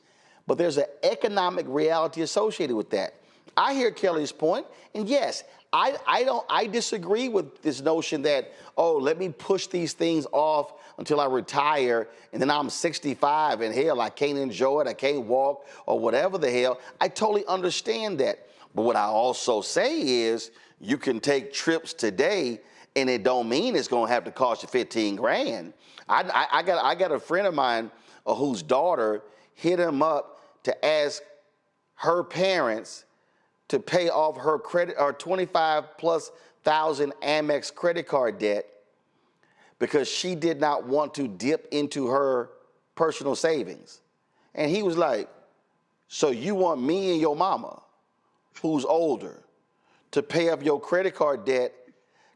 but there's an economic reality associated with that. I hear Kelly's point, and yes, I disagree with this notion that, oh, let me push these things off until I retire, and then I'm 65, and hell, I can't enjoy it, I can't walk, or whatever the hell. I totally understand that. But what I also say is, you can take trips today, and it don't mean it's gonna have to cost you 15 grand. I got a friend of mine whose daughter hit him up to ask her parents to pay off her credit, or 25,000+ Amex credit card debt, because she did not want to dip into her personal savings. And he was like, so you want me and your mama, who's older, to pay up your credit card debt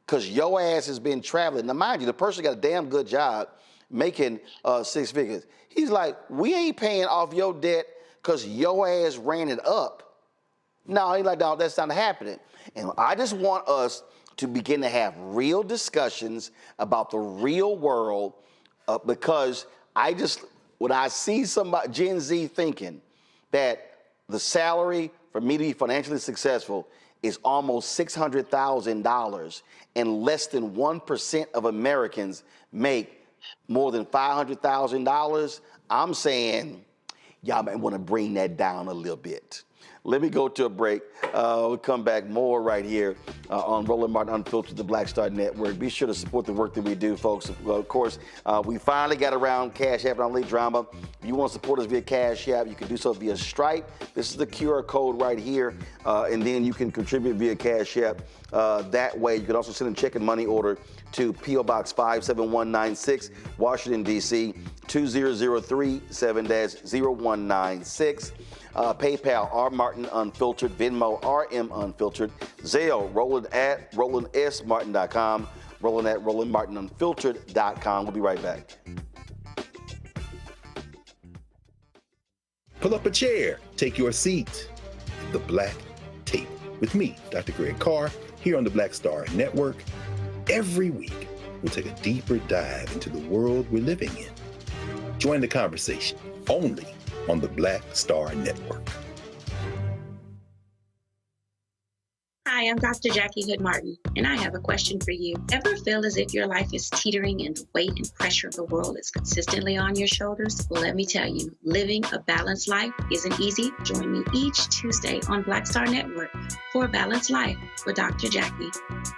because your ass has been traveling? Now, mind you, the person got a damn good job making 6 figures. He's like, we ain't paying off your debt because your ass ran it up. No, he's like, no, that's not happening. And I just want us to begin to have real discussions about the real world, because when I see somebody, Gen Z, thinking that the salary for me to be financially successful is almost $600,000, and less than 1% of Americans make more than $500,000, I'm saying y'all might want to bring that down a little bit. Let me go to a break. We'll come back more right here on Roland Martin Unfiltered, the Black Star Network. Be sure to support the work that we do, folks. Well, of course, we finally got around Cash App and Only Drama. If you want to support us via Cash App, you can do so via Stripe. This is the QR code right here, and then you can contribute via Cash App. That way, you can also send a check and money order to P.O. Box 57196, Washington, D.C., 2003 7-0196. PayPal, R Martin Unfiltered, Venmo, RM Unfiltered, Zelle, Roland at RolandSMartin.com, Roland at RolandMartinUnfiltered.com. We'll be right back. Pull up a chair, take your seat. The Black Tape with me, Dr. Greg Carr, here on the Black Star Network. Every week, we'll take a deeper dive into the world we're living in. Join the conversation only on the Black Star Network. Hi, I'm Dr. Jackie Hood Martin, and I have a question for you. Ever feel as if your life is teetering and the weight and pressure of the world is consistently on your shoulders? Well, let me tell you, living a balanced life isn't easy. Join me each Tuesday on Black Star Network for A Balanced Life with Dr. Jackie.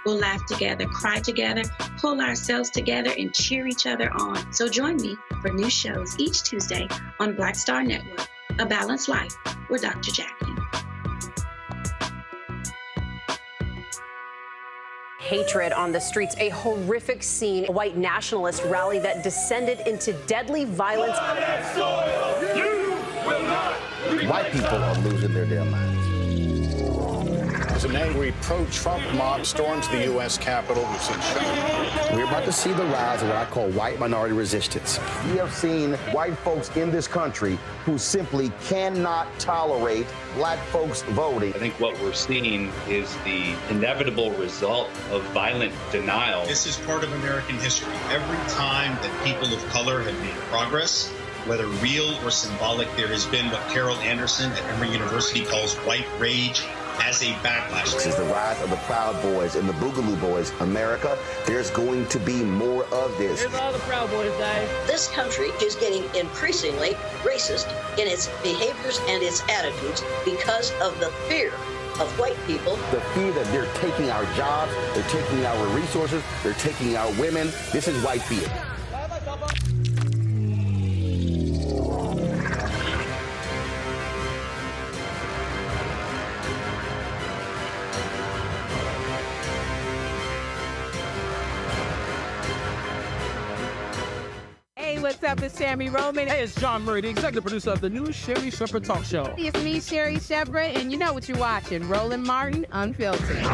We'll laugh together, cry together, pull ourselves together, and cheer each other on. So join me for new shows each Tuesday on Black Star Network, A Balanced Life with Dr. Jackie. Hatred on the streets, a horrific scene, a white nationalist rally that descended into deadly violence. White people are losing their damn minds. As an angry pro-Trump mob storms the U.S. Capitol, we've seen shooting. We're about to see the rise of what I call white minority resistance. We have seen white folks in this country who simply cannot tolerate black folks voting. I think what we're seeing is the inevitable result of violent denial. This is part of American history. Every time that people of color have made progress, whether real or symbolic, there has been what Carol Anderson at Emory University calls white rage as a backlash. This is the rise of the Proud Boys and the Boogaloo Boys. America, there's going to be more of this. Here's all the Proud Boys, Dave. This country is getting increasingly racist in its behaviors and its attitudes because of the fear of white people. The fear that they're taking our jobs, they're taking our resources, they're taking our women. This is white fear. Hey, what's up? It's Sammy Roman. Hey, it's John Murray, the executive producer of the new Sherry Shepherd Talk Show. It's me, Sherry Shepherd, and you know what you're watching, Roland Martin Unfiltered.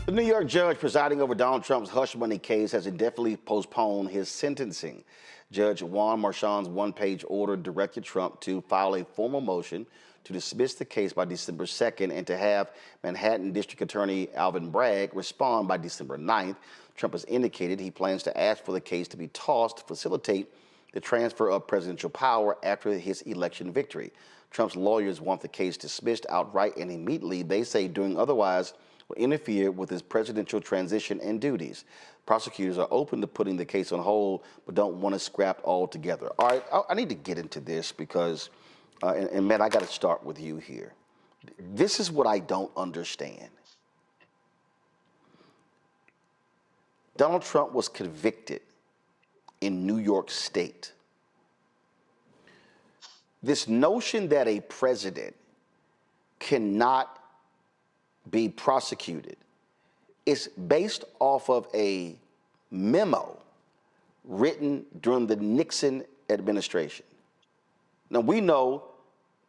The New York judge presiding over Donald Trump's hush money case has indefinitely postponed his sentencing. Judge Juan Merchan's one-page order directed Trump to file a formal motion to dismiss the case by December 2nd and to have Manhattan District Attorney Alvin Bragg respond by December 9th. Trump has indicated he plans to ask for the case to be tossed to facilitate the transfer of presidential power after his election victory. Trump's lawyers want the case dismissed outright and immediately. They say doing otherwise will interfere with his presidential transition and duties. Prosecutors are open to putting the case on hold, but don't want to scrap altogether. All right, I need to get into this because, and Matt, I got to start with you here. This is what I don't understand. Donald Trump was convicted in New York State. This notion that a president cannot be prosecuted is based off of a memo written during the Nixon administration. Now, we know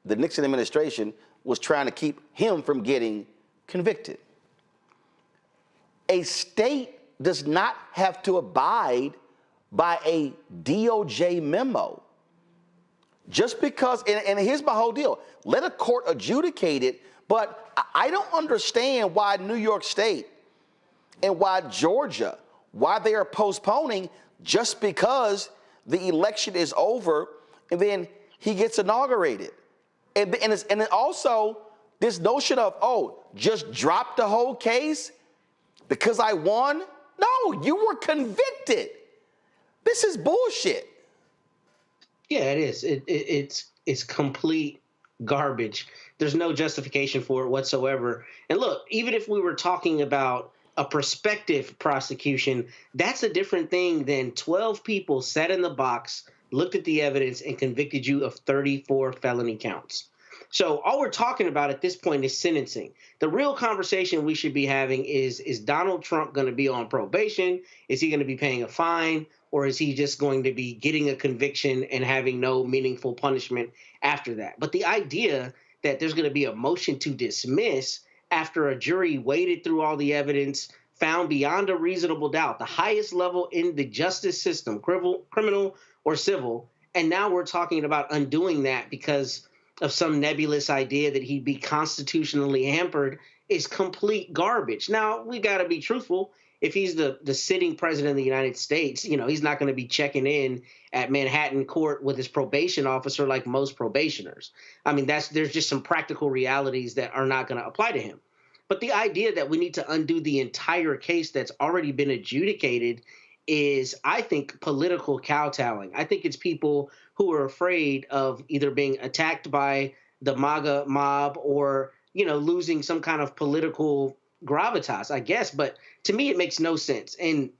the Nixon administration was trying to keep him from getting convicted. A state does not have to abide by a DOJ memo. Just because, and here's my whole deal, let a court adjudicate it, but I don't understand why New York State and why Georgia, why they are postponing just because the election is over and then he gets inaugurated. And also this notion of, oh, just drop the whole case because I won? No, you were convicted. This is bullshit. Yeah, it is. It's complete garbage. There's no justification for it whatsoever. And look, even if we were talking about a prospective prosecution, that's a different thing than 12 people sat in the box, looked at the evidence, and convicted you of 34 felony counts. So all we're talking about at this point is sentencing. The real conversation we should be having is Donald Trump going to be on probation? Is he going to be paying a fine? Or is he just going to be getting a conviction and having no meaningful punishment after that? But the idea that there's going to be a motion to dismiss after a jury waded through all the evidence, found beyond a reasonable doubt, the highest level in the justice system, criminal or civil, and now we're talking about undoing that because of some nebulous idea that he'd be constitutionally hampered, is complete garbage. Now, we got to be truthful. If he's the sitting president of the United States, he's not going to be checking in at Manhattan court with his probation officer like most probationers. I mean, there's just some practical realities that are not going to apply to him. But the idea that we need to undo the entire case that's already been adjudicated is, I think, political kowtowing. I think it's people who are afraid of either being attacked by the MAGA mob or, losing some kind of political gravitas, I guess. But to me, it makes no sense. And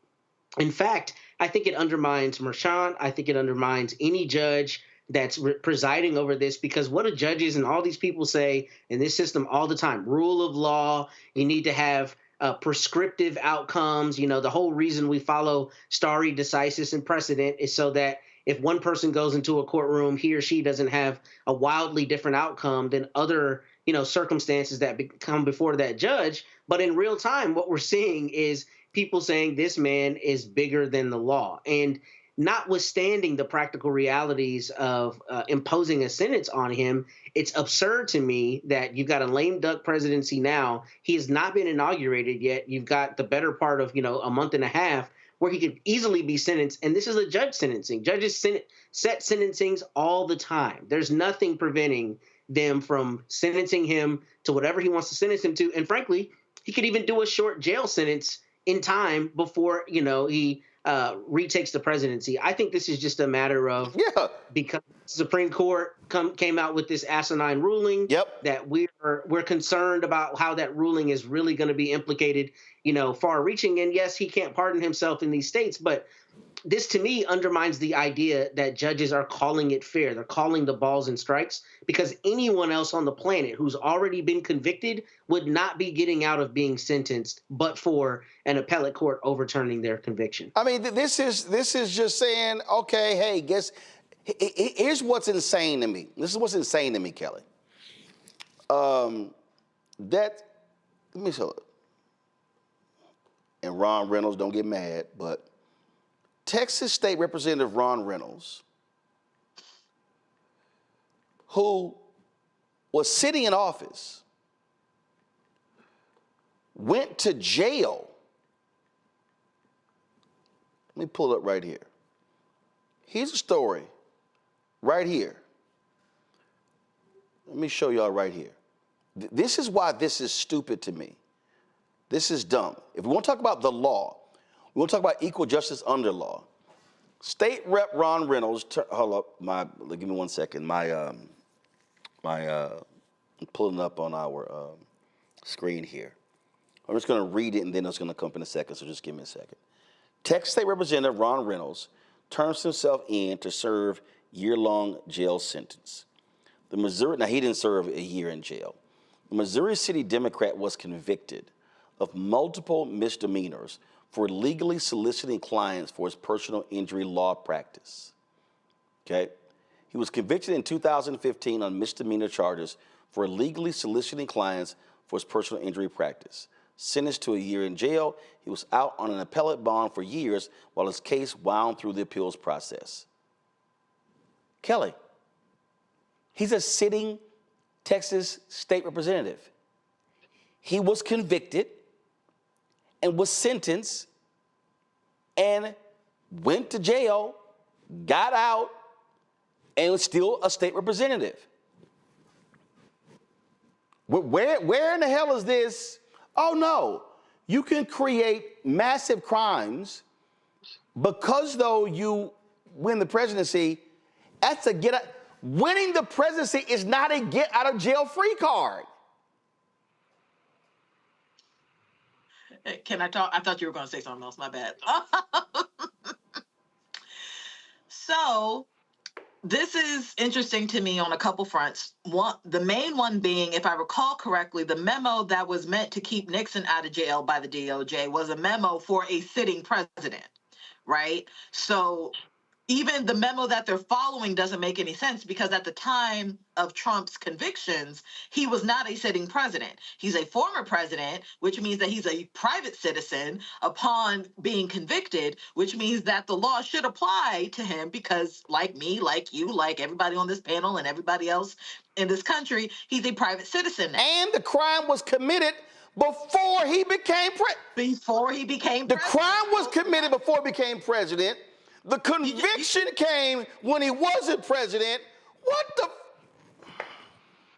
in fact, I think it undermines Merchan. I think it undermines any judge that's presiding over this, because what do judges and all these people say in this system all the time? Rule of law. You need to have prescriptive outcomes. The whole reason we follow stare decisis and precedent is so that if one person goes into a courtroom, he or she doesn't have a wildly different outcome than other, circumstances that come before that judge. But in real time, what we're seeing is people saying this man is bigger than the law. And notwithstanding the practical realities of imposing a sentence on him, it's absurd to me that you've got a lame duck presidency now. He has not been inaugurated yet. You've got the better part of, a month and a half where he could easily be sentenced. And this is a judge sentencing. Judges set sentencings all the time. There's nothing preventing them from sentencing him to whatever he wants to sentence him to. And frankly, he could even do a short jail sentence in time before, he retakes the presidency. I think this is just a matter of because the Supreme Court came out with this asinine ruling that we're concerned about how that ruling is really going to be implicated, far-reaching. And yes, he can't pardon himself in these states, but this to me undermines the idea that judges are calling it fair. They're calling the balls and strikes, because anyone else on the planet who's already been convicted would not be getting out of being sentenced but for an appellate court overturning their conviction. I mean, this is just saying, okay, hey, here's what's insane to me. This is what's insane to me, Kelly. Let me show it. And Ron Reynolds, don't get mad, but Texas State Representative Ron Reynolds, who was sitting in office, went to jail. Let me pull it up right here. Here's a story right here. Let me show y'all right here. This is why this is stupid to me. This is dumb. If we want to talk about the law, we want to talk about equal justice under law. State Rep Ron Reynolds, hold up, give me 1 second. I'm pulling up on our screen here. I'm just going to read it and then it's going to come up in a second, so just give me a second. Texas State Representative Ron Reynolds turns himself in to serve year-long jail sentence. Now he didn't serve a year in jail. The Missouri City Democrat was convicted of multiple misdemeanors for legally soliciting clients for his personal injury law practice. Okay? He was convicted in 2015 on misdemeanor charges for illegally soliciting clients for his personal injury practice. Sentenced to a year in jail, he was out on an appellate bond for years while his case wound through the appeals process. Kelly, he's a sitting Texas state representative. He was convicted and was sentenced and went to jail, got out, and was still a state representative. Where in the hell is this? Oh no, you can create massive crimes because though you win the presidency That's a get out. Winning the presidency is not a get out of jail free card. Can I talk? I thought you were going to say something else. My bad. So this is interesting to me on a couple fronts. One, the main one being, if I recall correctly, the memo that was meant to keep Nixon out of jail by the DOJ was a memo for a sitting president, right? So even the memo that they're following doesn't make any sense, because at the time of Trump's convictions, he was not a sitting president. He's a former president, which means that he's a private citizen upon being convicted, which means that the law should apply to him because, like me, like you, like everybody on this panel and everybody else in this country, he's a private citizen now. And the crime was committed before he became president. The crime was committed before he became president. The conviction came when he wasn't president. What the?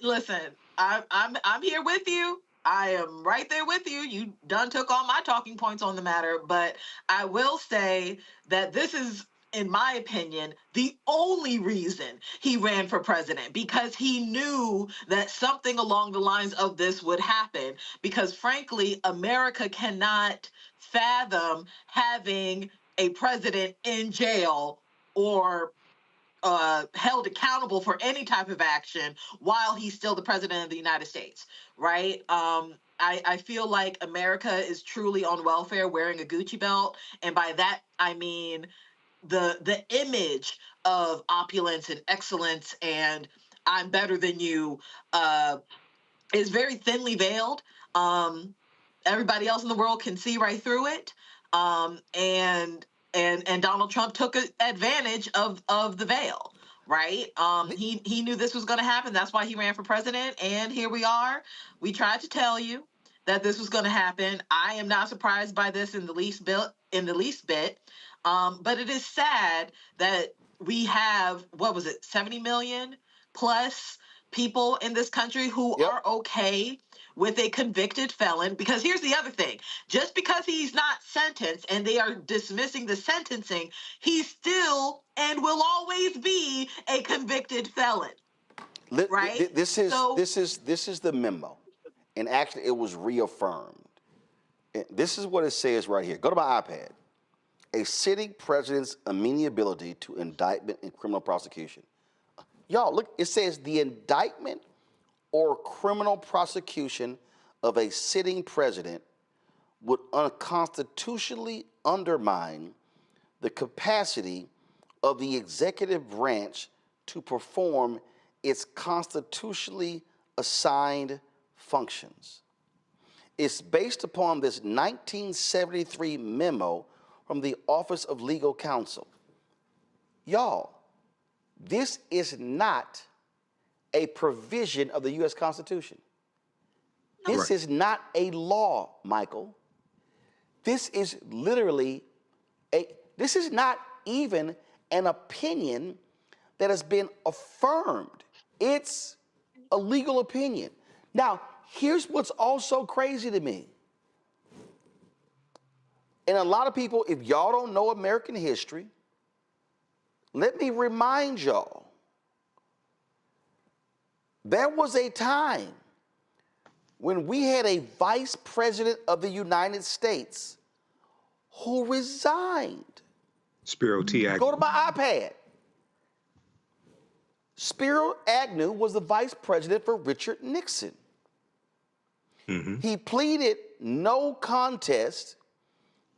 Listen, I'm here with you. I am right there with you. You done took all my talking points on the matter, but I will say that this is, in my opinion, the only reason he ran for president, because he knew that something along the lines of this would happen. Because frankly, America cannot fathom having a president in jail or held accountable for any type of action while he's still the president of the United States, right? I feel like America is truly on welfare wearing a Gucci belt. And by that, I mean the image of opulence and excellence and I'm better than you is very thinly veiled. Everybody else in the world can see right through it. And Donald Trump took advantage of the veil, right? He knew this was going to happen. That's why he ran for president. And here we are. We tried to tell you that this was going to happen. I am not surprised by this in the least bit. But it is sad that we have, 70 million plus people in this country who are okay with a convicted felon. Because here's the other thing. Just because he's not sentenced and they are dismissing the sentencing, he's still and will always be a convicted felon. Right? This is the memo. And actually it was reaffirmed. This is what it says right here. Go to my iPad. A sitting president's amenability to indictment and criminal prosecution. Y'all, look, it says the indictment or criminal prosecution of a sitting president would unconstitutionally undermine the capacity of the executive branch to perform its constitutionally assigned functions. It's based upon this 1973 memo from the Office of Legal Counsel. Y'all, this is not a provision of the U.S. Constitution. This is not a law, Michael. This is literally this is not even an opinion that has been affirmed. It's a legal opinion. Now, here's what's also crazy to me. And a lot of people, if y'all don't know American history, let me remind y'all, there was a time when we had a vice president of the United States who resigned. Spiro T. Agnew. Go to my iPad. Spiro Agnew was the vice president for Richard Nixon. Mm-hmm. He pleaded no contest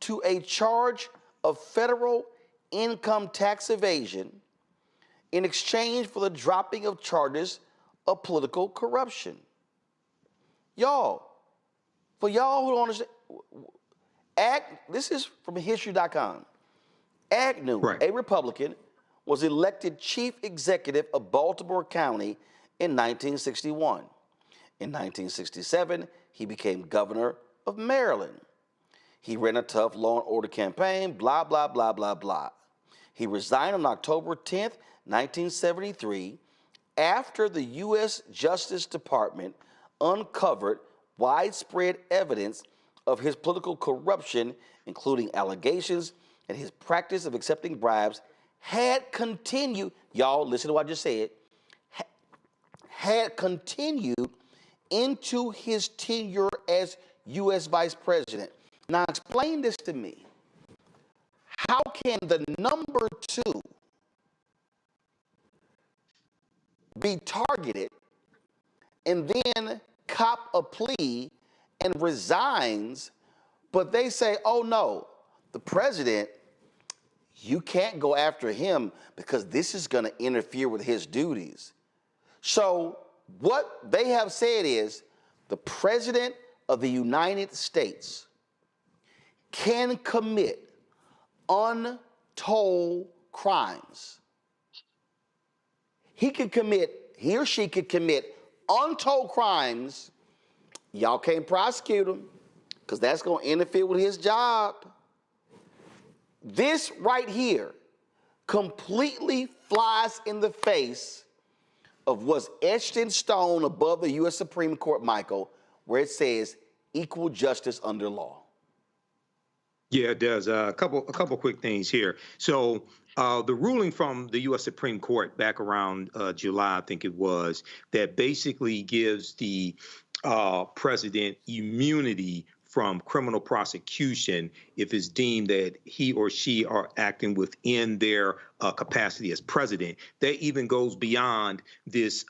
to a charge of federal income tax evasion in exchange for the dropping of charges of political corruption. Y'all, for y'all who don't understand, this is from history.com. Agnew, a Republican, was elected chief executive of Baltimore County in 1961. In 1967, he became governor of Maryland. He ran a tough law and order campaign, blah, blah, blah, blah, blah. He resigned on October 10th, 1973, after the U.S. Justice Department uncovered widespread evidence of his political corruption, including allegations that his practice of accepting bribes had continued, y'all listen to what I just said, had continued into his tenure as U.S. Vice President. Now explain this to me. How can the number 2 be targeted and then cop a plea and resigns, but they say, oh no, the president, you can't go after him because this is going to interfere with his duties. So what they have said is the president of the United States can commit untold crimes. He or she could commit untold crimes. Y'all can't prosecute him because that's going to interfere with his job. This right here completely flies in the face of what's etched in stone above the U.S. Supreme Court, Michael, where it says equal justice under law. Yeah, it does. A couple quick things here. So the ruling from the U.S. Supreme Court back around July, I think it was, that basically gives the president immunity from criminal prosecution if it's deemed that he or she are acting within their capacity as president. That even goes beyond this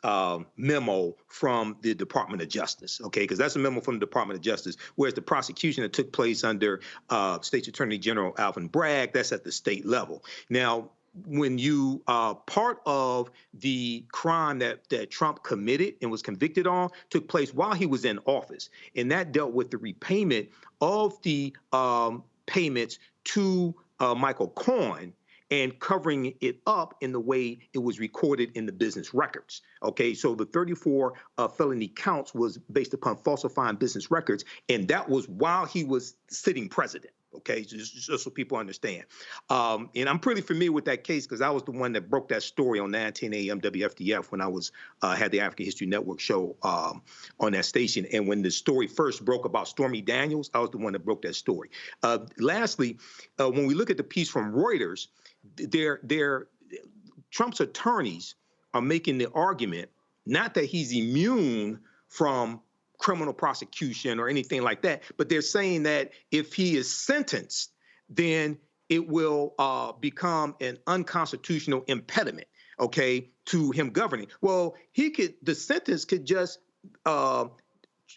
memo from the Department of Justice, okay? Because that's a memo from the Department of Justice, whereas the prosecution that took place under State's Attorney General Alvin Bragg, that's at the state level. Now, when you part of the crime that Trump committed and was convicted on took place while he was in office, and that dealt with the repayment of the payments to Michael Cohen and covering it up in the way it was recorded in the business records. Okay, so the 34 felony counts was based upon falsifying business records, and that was while he was sitting president. Okay, just so people understand. And I'm pretty familiar with that case because I was the one that broke that story on 19 AM WFDF when I was had the African History Network show on that station. And when the story first broke about Stormy Daniels, I was the one that broke that story. Lastly, when we look at the piece from Reuters, Trump's attorneys are making the argument not that he's immune from criminal prosecution or anything like that, but they're saying that if he is sentenced, then it will become an unconstitutional impediment, okay, to him governing. Well, the sentence could just cover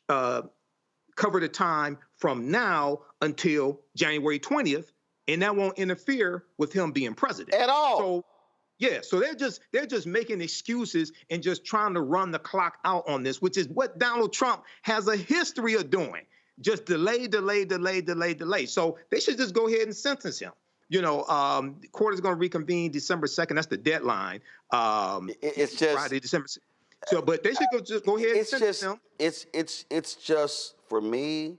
the time from now until January 20th, and that won't interfere with him being president at all. So, yeah, so they're just making excuses and just trying to run the clock out on this, which is what Donald Trump has a history of doing. Just delay. So they should just go ahead and sentence him. You know, the court is going to reconvene December 2nd. That's the deadline. It's just Friday, December 2nd. So, but they should go ahead and sentence him. It's just, for me,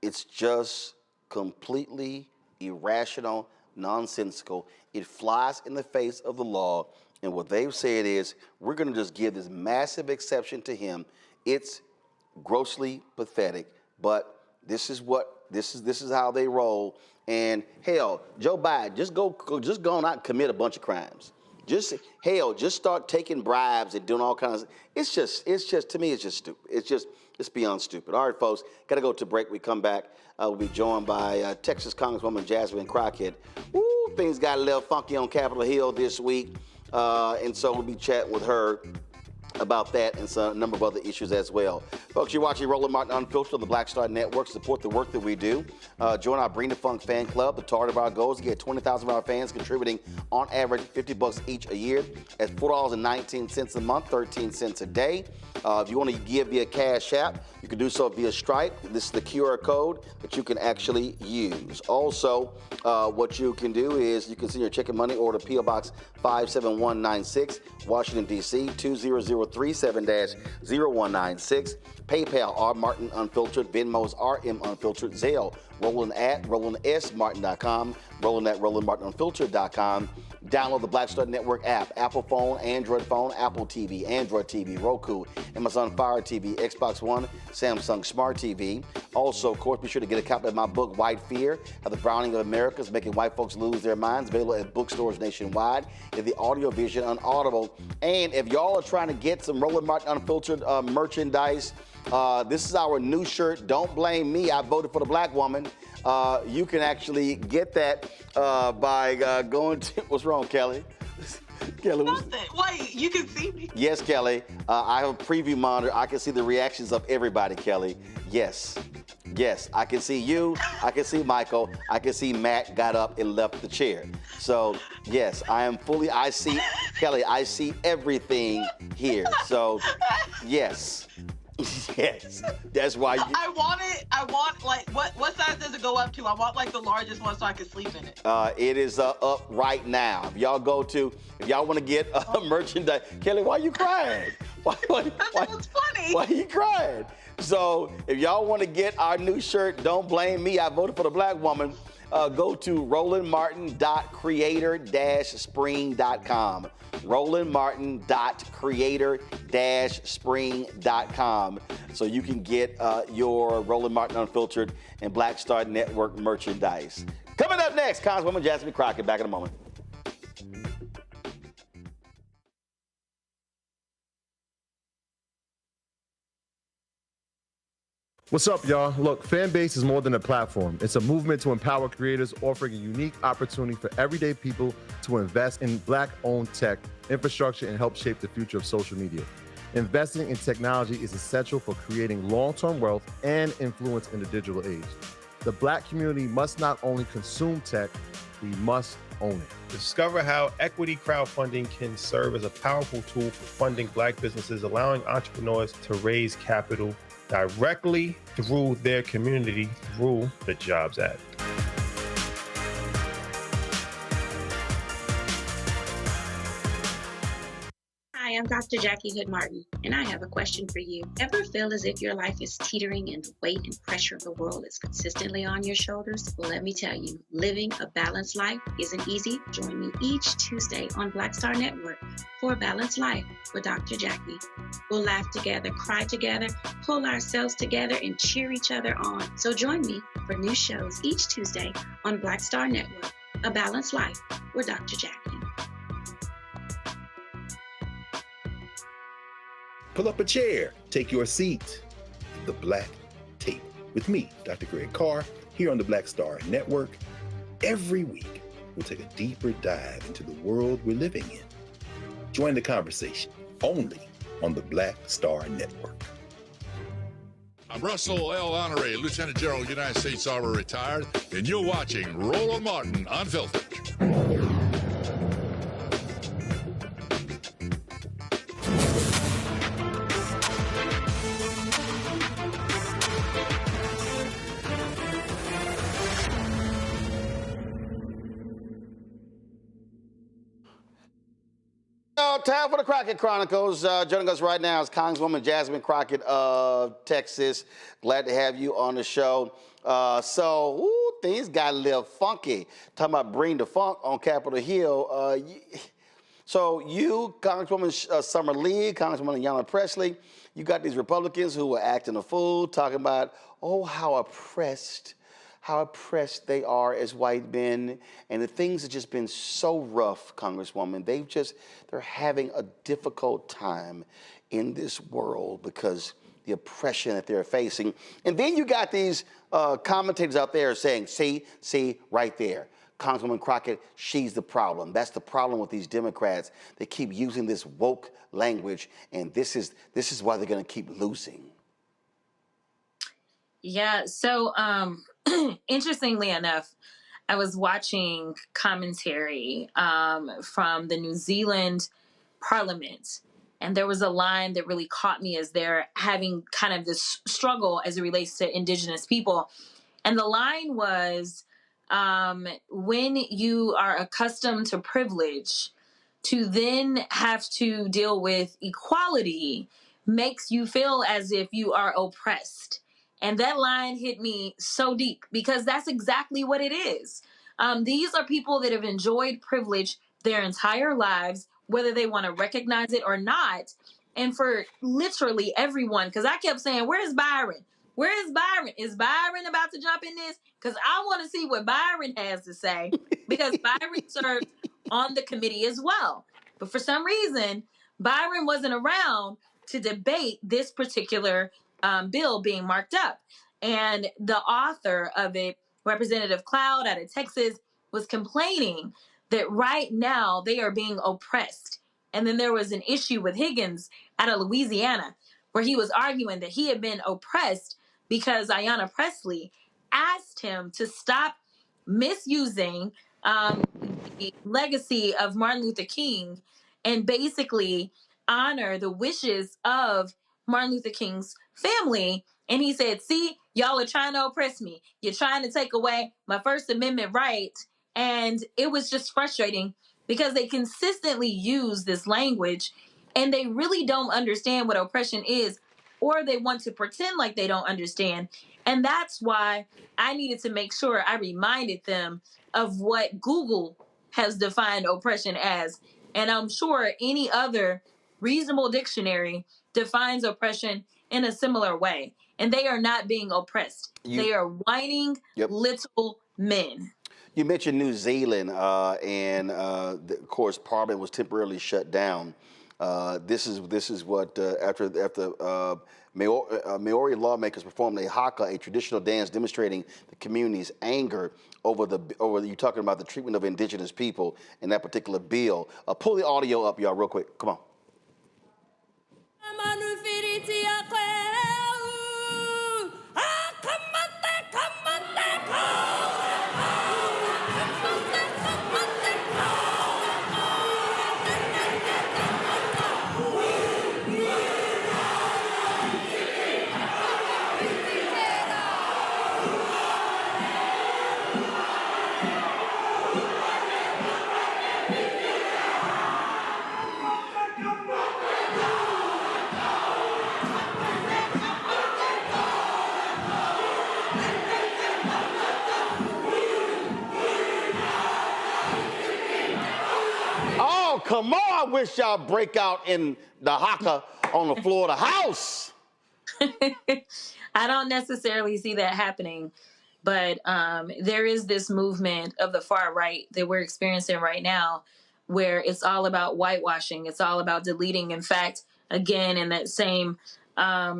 it's just completely irrational, nonsensical. It flies in the face of the law, and what they've said is we're going to just give this massive exception to him. It's grossly pathetic, but this is how they roll. And hell, Joe Biden, just go on out and commit a bunch of crimes. Just start taking bribes and doing all kinds of. It's just to me, it's just stupid. It's beyond stupid. All right, folks, got to go to break. We come back. We'll be joined by Texas Congresswoman Jasmine Crockett. Woo, things got a little funky on Capitol Hill this week, and so we'll be chatting with her about that and a number of other issues as well. Folks, you're watching Roland Martin Unfiltered on the Black Star Network. Support the work that we do. Join our Bring the Funk fan club. The target of our goal is to get 20,000 of our fans contributing on average $50 each a year. That's $4.19 a month, 13 cents a day. If you want to give via Cash App, you can do so via Stripe. This is the QR code that you can actually use. Also, what you can do is you can send your check and money order to P.O. Box 57196, Washington, D.C. 20037-0196. PayPal, R Martin Unfiltered. Venmo's RM Unfiltered. Zelle, Roland at RolandSMartin.com, Roland at RolandMartinUnfiltered.com. Download the Black Star Network app, Apple phone, Android phone, Apple TV, Android TV, Roku, Amazon Fire TV, Xbox One, Samsung Smart TV. Also, of course, be sure to get a copy of my book, White Fear, How the Browning of America is Making White Folks Lose Their Minds, available at bookstores nationwide, in the audio vision on Audible. And if y'all are trying to get some Roland Martin Unfiltered merchandise, this is our new shirt, Don't Blame Me, I Voted for the Black Woman. You can actually get that by going to, what's wrong, Kelly? Kelly, Wait, you can see me? Yes, Kelly. I have a preview monitor. I can see the reactions of everybody, Kelly. Yes. Yes, I can see you. I can see Michael. I can see Matt got up and left the chair. So, yes, I see, Kelly, I see everything here. So, yes. Yes, that's why I want like, what size does it go up to? I want like the largest one so I can sleep in it. It is up right now. If y'all want to get merchandise. Kelly, why are you crying? Why are you crying? So if y'all want to get our new shirt, Don't Blame Me, I Voted for the Black Woman, go to rolandmartin.creator-spring.com. rolandmartin.creator-spring.com, so you can get your Roland Martin Unfiltered and Black Star Network merchandise. Coming up next, Congresswoman Jasmine Crockett. Back in a moment. What's up, y'all? Look, Fanbase is more than a platform. It's a movement to empower creators, offering a unique opportunity for everyday people to invest in Black-owned tech, infrastructure, and help shape the future of social media. Investing in technology is essential for creating long-term wealth and influence in the digital age. The Black community must not only consume tech, we must own it. Discover how equity crowdfunding can serve as a powerful tool for funding Black businesses, allowing entrepreneurs to raise capital directly through their community through the Jobs Act. Hi, I'm Dr. Jackie Hood Martin, and I have a question for you. Ever feel as if your life is teetering and the weight and pressure of the world is consistently on your shoulders? Well, let me tell you, living a balanced life isn't easy. Join me each Tuesday on Black Star Network for A Balanced Life with Dr. Jackie. We'll laugh together, cry together, pull ourselves together, and cheer each other on. So join me for new shows each Tuesday on Black Star Network, A Balanced Life with Dr. Jackie. Pull up a chair, take your seat at the Black Table with me, Dr. Greg Carr, here on the Black Star Network. Every week, we'll take a deeper dive into the world we're living in. Join the conversation only on the Black Star Network. I'm Russell L. Honoré, Lieutenant General, United States Army, retired, and you're watching Roland Martin Unfiltered. Time for the Crockett Chronicles. Joining us right now is Congresswoman Jasmine Crockett of Texas. Glad to have you on the show. Things got a little funky. Talking about bring the funk on Capitol Hill. So you, Congresswoman Summer Lee, Congresswoman Ayanna Pressley, you got these Republicans who are acting a fool, talking about, oh, how oppressed they are as white men, and the things have just been so rough, Congresswoman. They're having a difficult time in this world because the oppression that they're facing. And then you got these commentators out there saying, see, right there. Congresswoman Crockett, she's the problem. That's the problem with these Democrats. They keep using this woke language, and this is why they're gonna keep losing. Yeah, so interestingly enough, I was watching commentary from the New Zealand Parliament, and there was a line that really caught me as they're having kind of this struggle as it relates to Indigenous people. And the line was, when you are accustomed to privilege, to then have to deal with equality makes you feel as if you are oppressed. And that line hit me so deep because that's exactly what it is. These are people that have enjoyed privilege their entire lives, whether they want to recognize it or not. And for literally everyone, because I kept saying, where's Byron? Where is Byron? Is Byron about to jump in this? Because I want to see what Byron has to say, because Byron served on the committee as well. But for some reason, Byron wasn't around to debate this particular bill being marked up. And the author of it, Representative Cloud out of Texas, was complaining that right now they are being oppressed. And then there was an issue with Higgins out of Louisiana, where he was arguing that he had been oppressed because Ayanna Pressley asked him to stop misusing the legacy of Martin Luther King and basically honor the wishes of Martin Luther King's family. And he said, see, y'all are trying to oppress me. You're trying to take away my First Amendment right. And it was just frustrating because they consistently use this language and they really don't understand what oppression is, or they want to pretend like they don't understand. And that's why I needed to make sure I reminded them of what Google has defined oppression as. And I'm sure any other reasonable dictionary defines oppression in a similar way. And they are not being oppressed. They are whining little men. You mentioned New Zealand, and of course, Parliament was temporarily shut down. This is what after Maori lawmakers performed a haka, a traditional dance demonstrating the community's anger over you talking about the treatment of indigenous people in that particular bill. Pull the audio up, y'all, real quick. Come on. Come on, I wish y'all break out in the haka on the floor of the House. I don't necessarily see that happening, but there is this movement of the far right that we're experiencing right now where it's all about whitewashing. It's all about deleting. In fact, again, in that same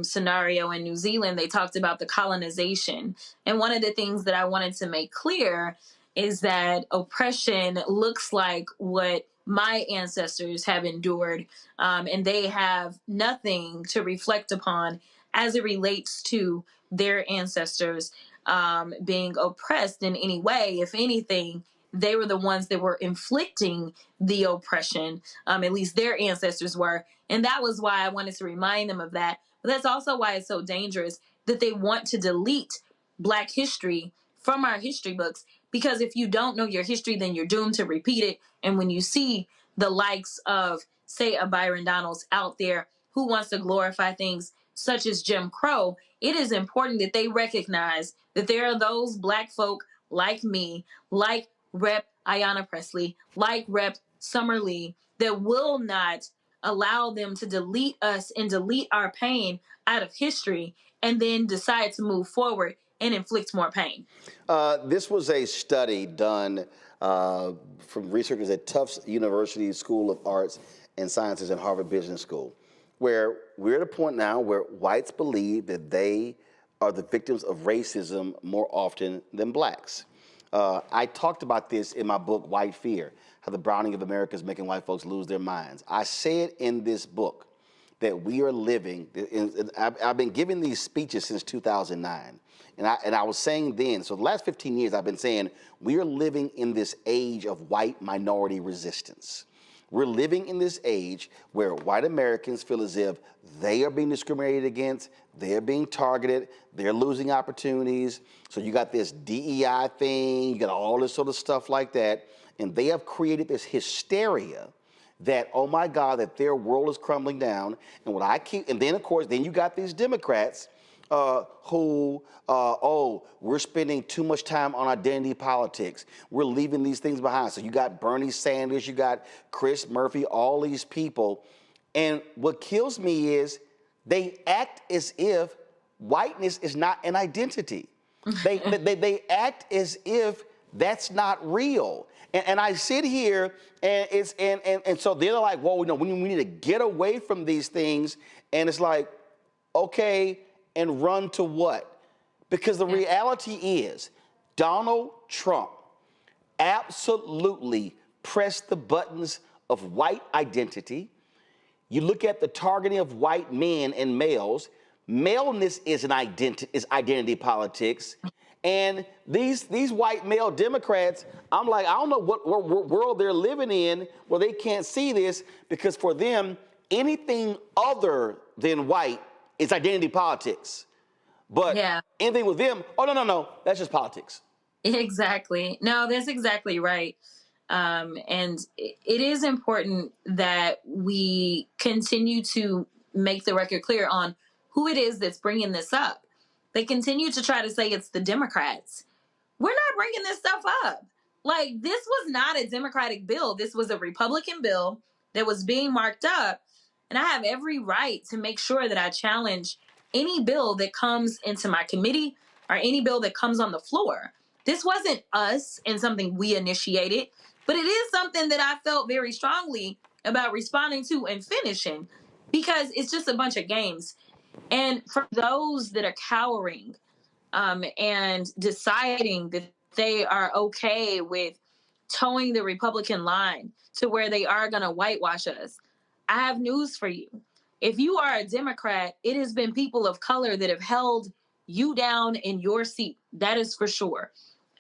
scenario in New Zealand, they talked about the colonization. And one of the things that I wanted to make clear is that oppression looks like what my ancestors have endured, and they have nothing to reflect upon as it relates to their ancestors being oppressed in any way. If anything, they were the ones that were inflicting the oppression, at least their ancestors were. And that was why I wanted to remind them of that. But that's also why it's so dangerous that they want to delete Black history from our history books. Because if you don't know your history, then you're doomed to repeat it. And when you see the likes of, say, a Byron Donalds out there who wants to glorify things such as Jim Crow, it is important that they recognize that there are those Black folk like me, like Rep. Ayanna Pressley, like Rep. Summer Lee, that will not allow them to delete us and delete our pain out of history and then decide to move forward and inflict more pain. This was a study done from researchers at Tufts University School of Arts and Sciences and Harvard Business School, where we're at a point now where whites believe that they are the victims of racism more often than Blacks. I talked about this in my book, White Fear, how the browning of America is making white folks lose their minds. I said in this book that we are living, I've been giving these speeches since 2009. And I was saying then, so the last 15 years I've been saying, we are living in this age of white minority resistance. We're living in this age where white Americans feel as if they are being discriminated against, they're being targeted, they're losing opportunities. So you got this DEI thing, you got all this sort of stuff like that, and they have created this hysteria that, oh my God, that their world is crumbling down. And what I keep, and then of course, then you got these Democrats we're spending too much time on identity politics. We're leaving these things behind. So you got Bernie Sanders, you got Chris Murphy, all these people. And what kills me is they act as if whiteness is not an identity. They act as if that's not real. And I sit here and so they're like, well, we need to get away from these things. And it's like, okay, and run to what? Because the reality is Donald Trump absolutely pressed the buttons of white identity. You look at the targeting of white men and males. Maleness is identity politics. And these white male Democrats, I'm like, I don't know what world they're living in where they can't see this, because for them, anything other than white is identity politics. But anything with them, oh, no, that's just politics. Exactly. No, that's exactly right. And it is important that we continue to make the record clear on who it is that's bringing this up. They continue to try to say it's the Democrats. We're not bringing this stuff up. Like, this was not a Democratic bill. This was a Republican bill that was being marked up. And I have every right to make sure that I challenge any bill that comes into my committee or any bill that comes on the floor. This wasn't us and something we initiated, but it is something that I felt very strongly about responding to and finishing, because it's just a bunch of games. And for those that are cowering and deciding that they are okay with towing the Republican line to where they are going to whitewash us, I have news for you. If you are a Democrat, it has been people of color that have held you down in your seat. That is for sure.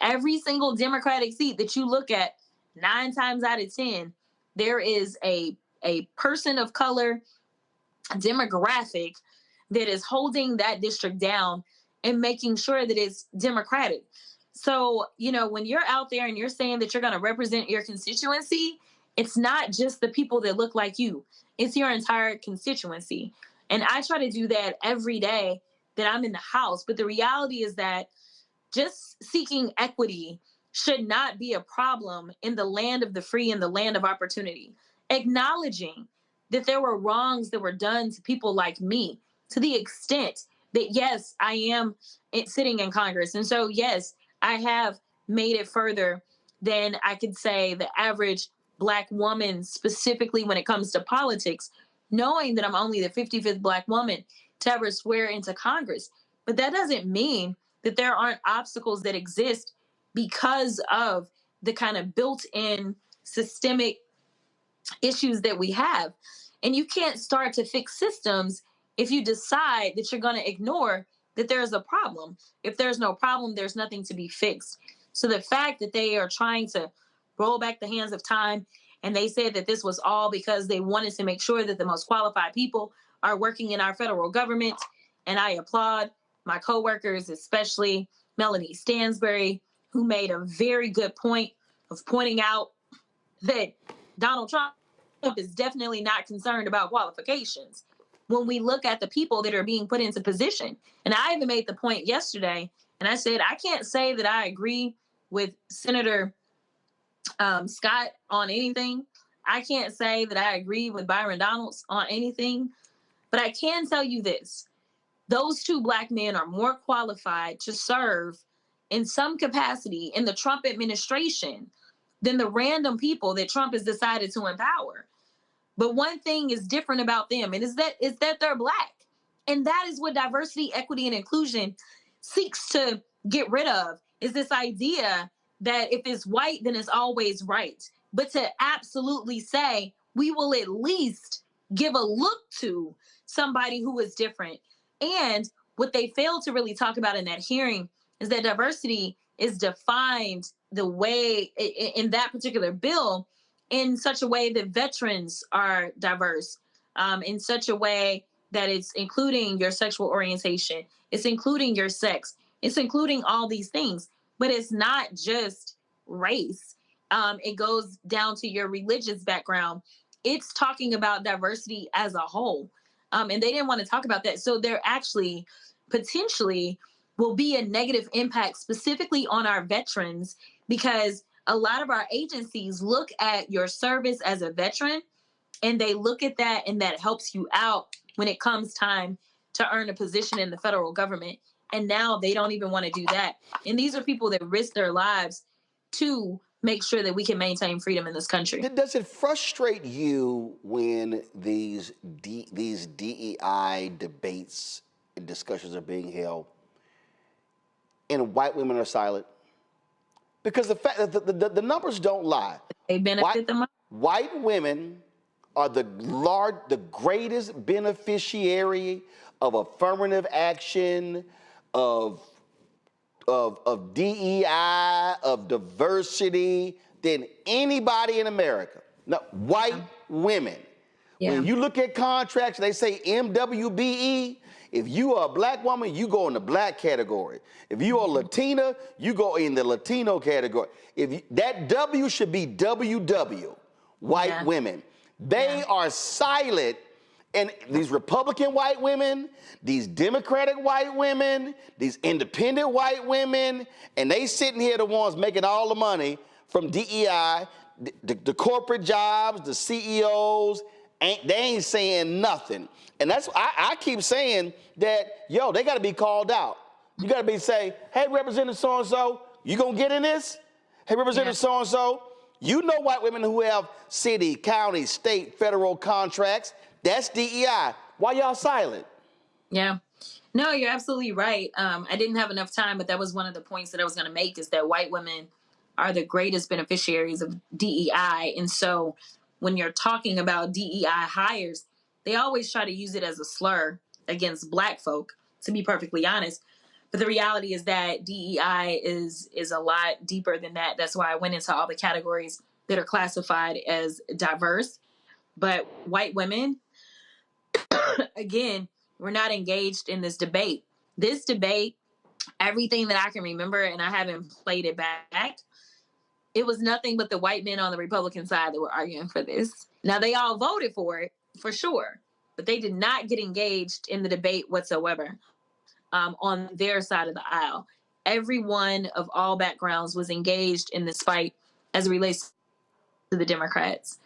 Every single Democratic seat that you look at, 9 times out of 10, there is a person of color demographic that is holding that district down and making sure that it's Democratic. So, when you're out there and you're saying that you're going to represent your constituency, it's not just the people that look like you. It's your entire constituency. And I try to do that every day that I'm in the House. But the reality is that just seeking equity should not be a problem in the land of the free and the land of opportunity. Acknowledging that there were wrongs that were done to people like me, to the extent that, yes, I am sitting in Congress. And so, yes, I have made it further than I could say the average Black woman, specifically when it comes to politics, knowing that I'm only the 55th Black woman to ever swear into Congress. But that doesn't mean that there aren't obstacles that exist because of the kind of built-in systemic issues that we have. And you can't start to fix systems if you decide that you're going to ignore that there's a problem. If there's no problem, there's nothing to be fixed. So the fact that they are trying to roll back the hands of time, and they said that this was all because they wanted to make sure that the most qualified people are working in our federal government, and I applaud my coworkers, especially Melanie Stansbury, who made a very good point of pointing out that Donald Trump is definitely not concerned about qualifications. When we look at the people that are being put into position, and I even made the point yesterday, and I said, I can't say that I agree with Senator Scott on anything. I can't say that I agree with Byron Donalds on anything, but I can tell you this. Those 2 Black men are more qualified to serve in some capacity in the Trump administration than the random people that Trump has decided to empower. But one thing is different about them, and is that they're Black. And that is what diversity, equity, and inclusion seeks to get rid of, is this idea that if it's white, then it's always right. But to absolutely say, we will at least give a look to somebody who is different. And what they failed to really talk about in that hearing is that diversity is defined the way in that particular bill in such a way that veterans are diverse, in such a way that it's including your sexual orientation, it's including your sex, it's including all these things. But it's not just race. It goes down to your religious background. It's talking about diversity as a whole. And they didn't want to talk about that. So they're actually potentially will be a negative impact specifically on our veterans, because a lot of our agencies look at your service as a veteran, and they look at that, and that helps you out when it comes time to earn a position in the federal government. And now they don't even want to do that. And these are people that risk their lives to make sure that we can maintain freedom in this country. Does it frustrate you when these DEI debates and discussions are being held and white women are silent? Because the fact that the numbers don't lie. They benefit the most. White women are the greatest beneficiary of affirmative action, of DEI, of diversity than anybody in America. No, white women. Yeah. When you look at contracts, they say MWBE. If you are a black woman, you go in the black category. If you are Latina, you go in the Latino category. That W should be WW, white women. They are silent. And these Republican white women, these Democratic white women, these independent white women, and they sitting here the ones making all the money from DEI, the corporate jobs, the CEOs, they ain't saying nothing. And that's, I keep saying that, yo, they got to be called out. You got to be saying, hey, Representative so-and-so, you going to get in this? Hey, Representative so-and-so, you know white women who have city, county, state, federal contracts. That's DEI. Why y'all silent? Yeah. No, you're absolutely right. I didn't have enough time, but that was one of the points that I was going to make, is that white women are the greatest beneficiaries of DEI. And so when you're talking about DEI hires, they always try to use it as a slur against black folk, to be perfectly honest. But the reality is that DEI is a lot deeper than that. That's why I went into all the categories that are classified as diverse. But white women, again, we're not engaged in this debate. This debate, everything that I can remember, and I haven't played it back, it was nothing but the white men on the Republican side that were arguing for this. Now, they all voted for it, for sure, but they did not get engaged in the debate whatsoever on their side of the aisle. Everyone of all backgrounds was engaged in this fight as it relates to the Democrats.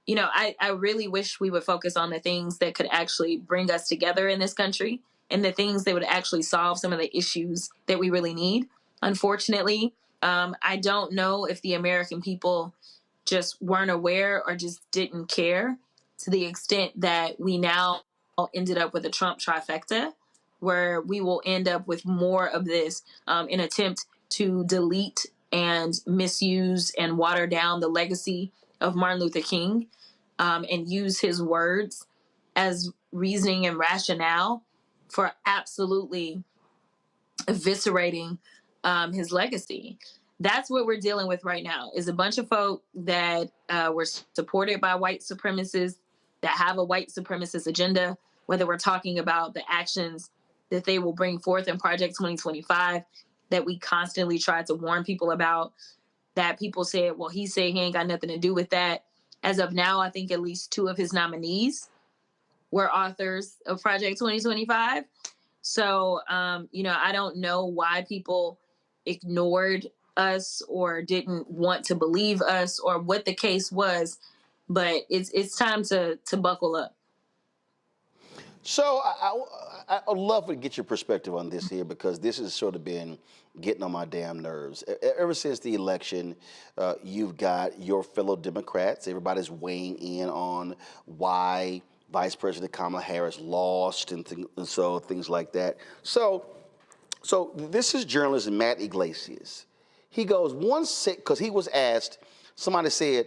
You know, I really wish we would focus on the things that could actually bring us together in this country, and the things that would actually solve some of the issues that we really need. Unfortunately, I don't know if the American people just weren't aware or just didn't care, to the extent that we now ended up with a Trump trifecta, where we will end up with more of this in attempt to delete and misuse and water down the legacy of Martin Luther King, and use his words as reasoning and rationale for absolutely eviscerating his legacy. That's what we're dealing with right now, is a bunch of folk that were supported by white supremacists, that have a white supremacist agenda, whether we're talking about the actions that they will bring forth in Project 2025 that we constantly try to warn people about, that people said, well, he said he ain't got nothing to do with that. As of now, I think at least 2 of his nominees were authors of Project 2025. So, you know, I don't know why people ignored us or didn't want to believe us, or what the case was, but it's time to buckle up. So I'd love to get your perspective on this here, because this has sort of been getting on my damn nerves. Ever since the election, you've got your fellow Democrats, everybody's weighing in on why Vice President Kamala Harris lost and so things like that. So this is journalist Matt Iglesias. He goes, because he was asked, somebody said,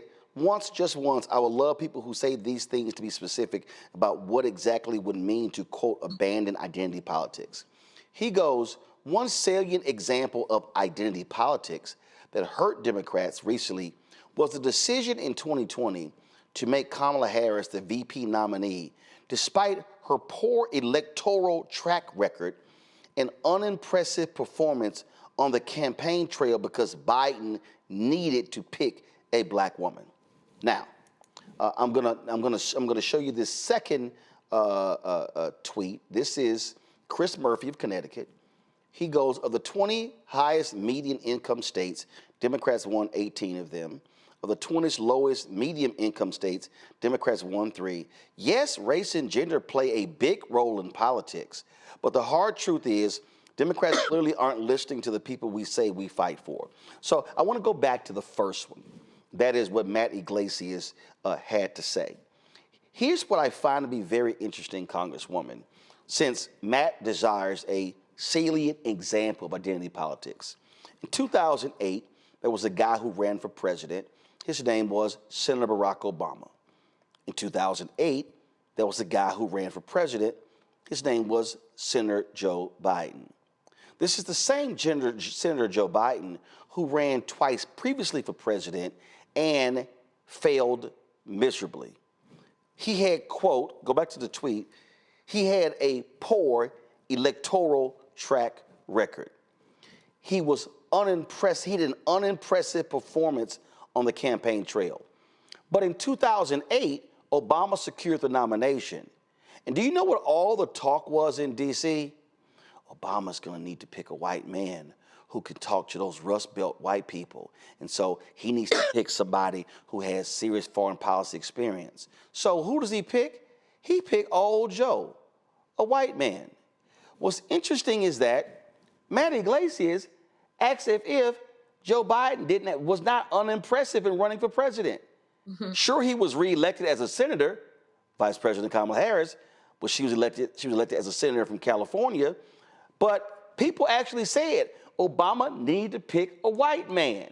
just once, I would love people who say these things to be specific about what exactly would mean to, quote, abandon identity politics. He goes, one salient example of identity politics that hurt Democrats recently was the decision in 2020 to make Kamala Harris the VP nominee, despite her poor electoral track record and unimpressive performance on the campaign trail, because Biden needed to pick a black woman. Now, I'm gonna show you this second tweet. This is Chris Murphy of Connecticut. He goes, of the 20 highest median income states, Democrats won 18 of them. Of the 20 lowest medium income states, Democrats won 3. Yes, race and gender play a big role in politics, but the hard truth is Democrats clearly aren't listening to the people we say we fight for. So I want to go back to the first one. That is what Matt Iglesias had to say. Here's what I find to be very interesting, Congresswoman, since Matt desires a salient example of identity politics. In 2008, there was a guy who ran for president. His name was Senator Barack Obama. In 2008, there was a guy who ran for president. His name was Senator Joe Biden. This is the same Senator Joe Biden who ran twice previously for president and failed miserably. He had, quote, go back to the tweet, he had a poor electoral track record. He was unimpressed. He had an unimpressive performance on the campaign trail. But in 2008, Obama secured the nomination. And do you know what all the talk was in D.C.? Obama's going to need to pick a white man who can talk to those Rust Belt white people. And so he needs to pick somebody who has serious foreign policy experience. So who does he pick? He picked old Joe, a white man. What's interesting is that Matt Iglesias acts as if Joe Biden was not unimpressive in running for president. Mm-hmm. Sure, he was reelected as a senator, Vice President Kamala Harris, but she was elected as a senator from California. But people actually said Obama needed to pick a white man.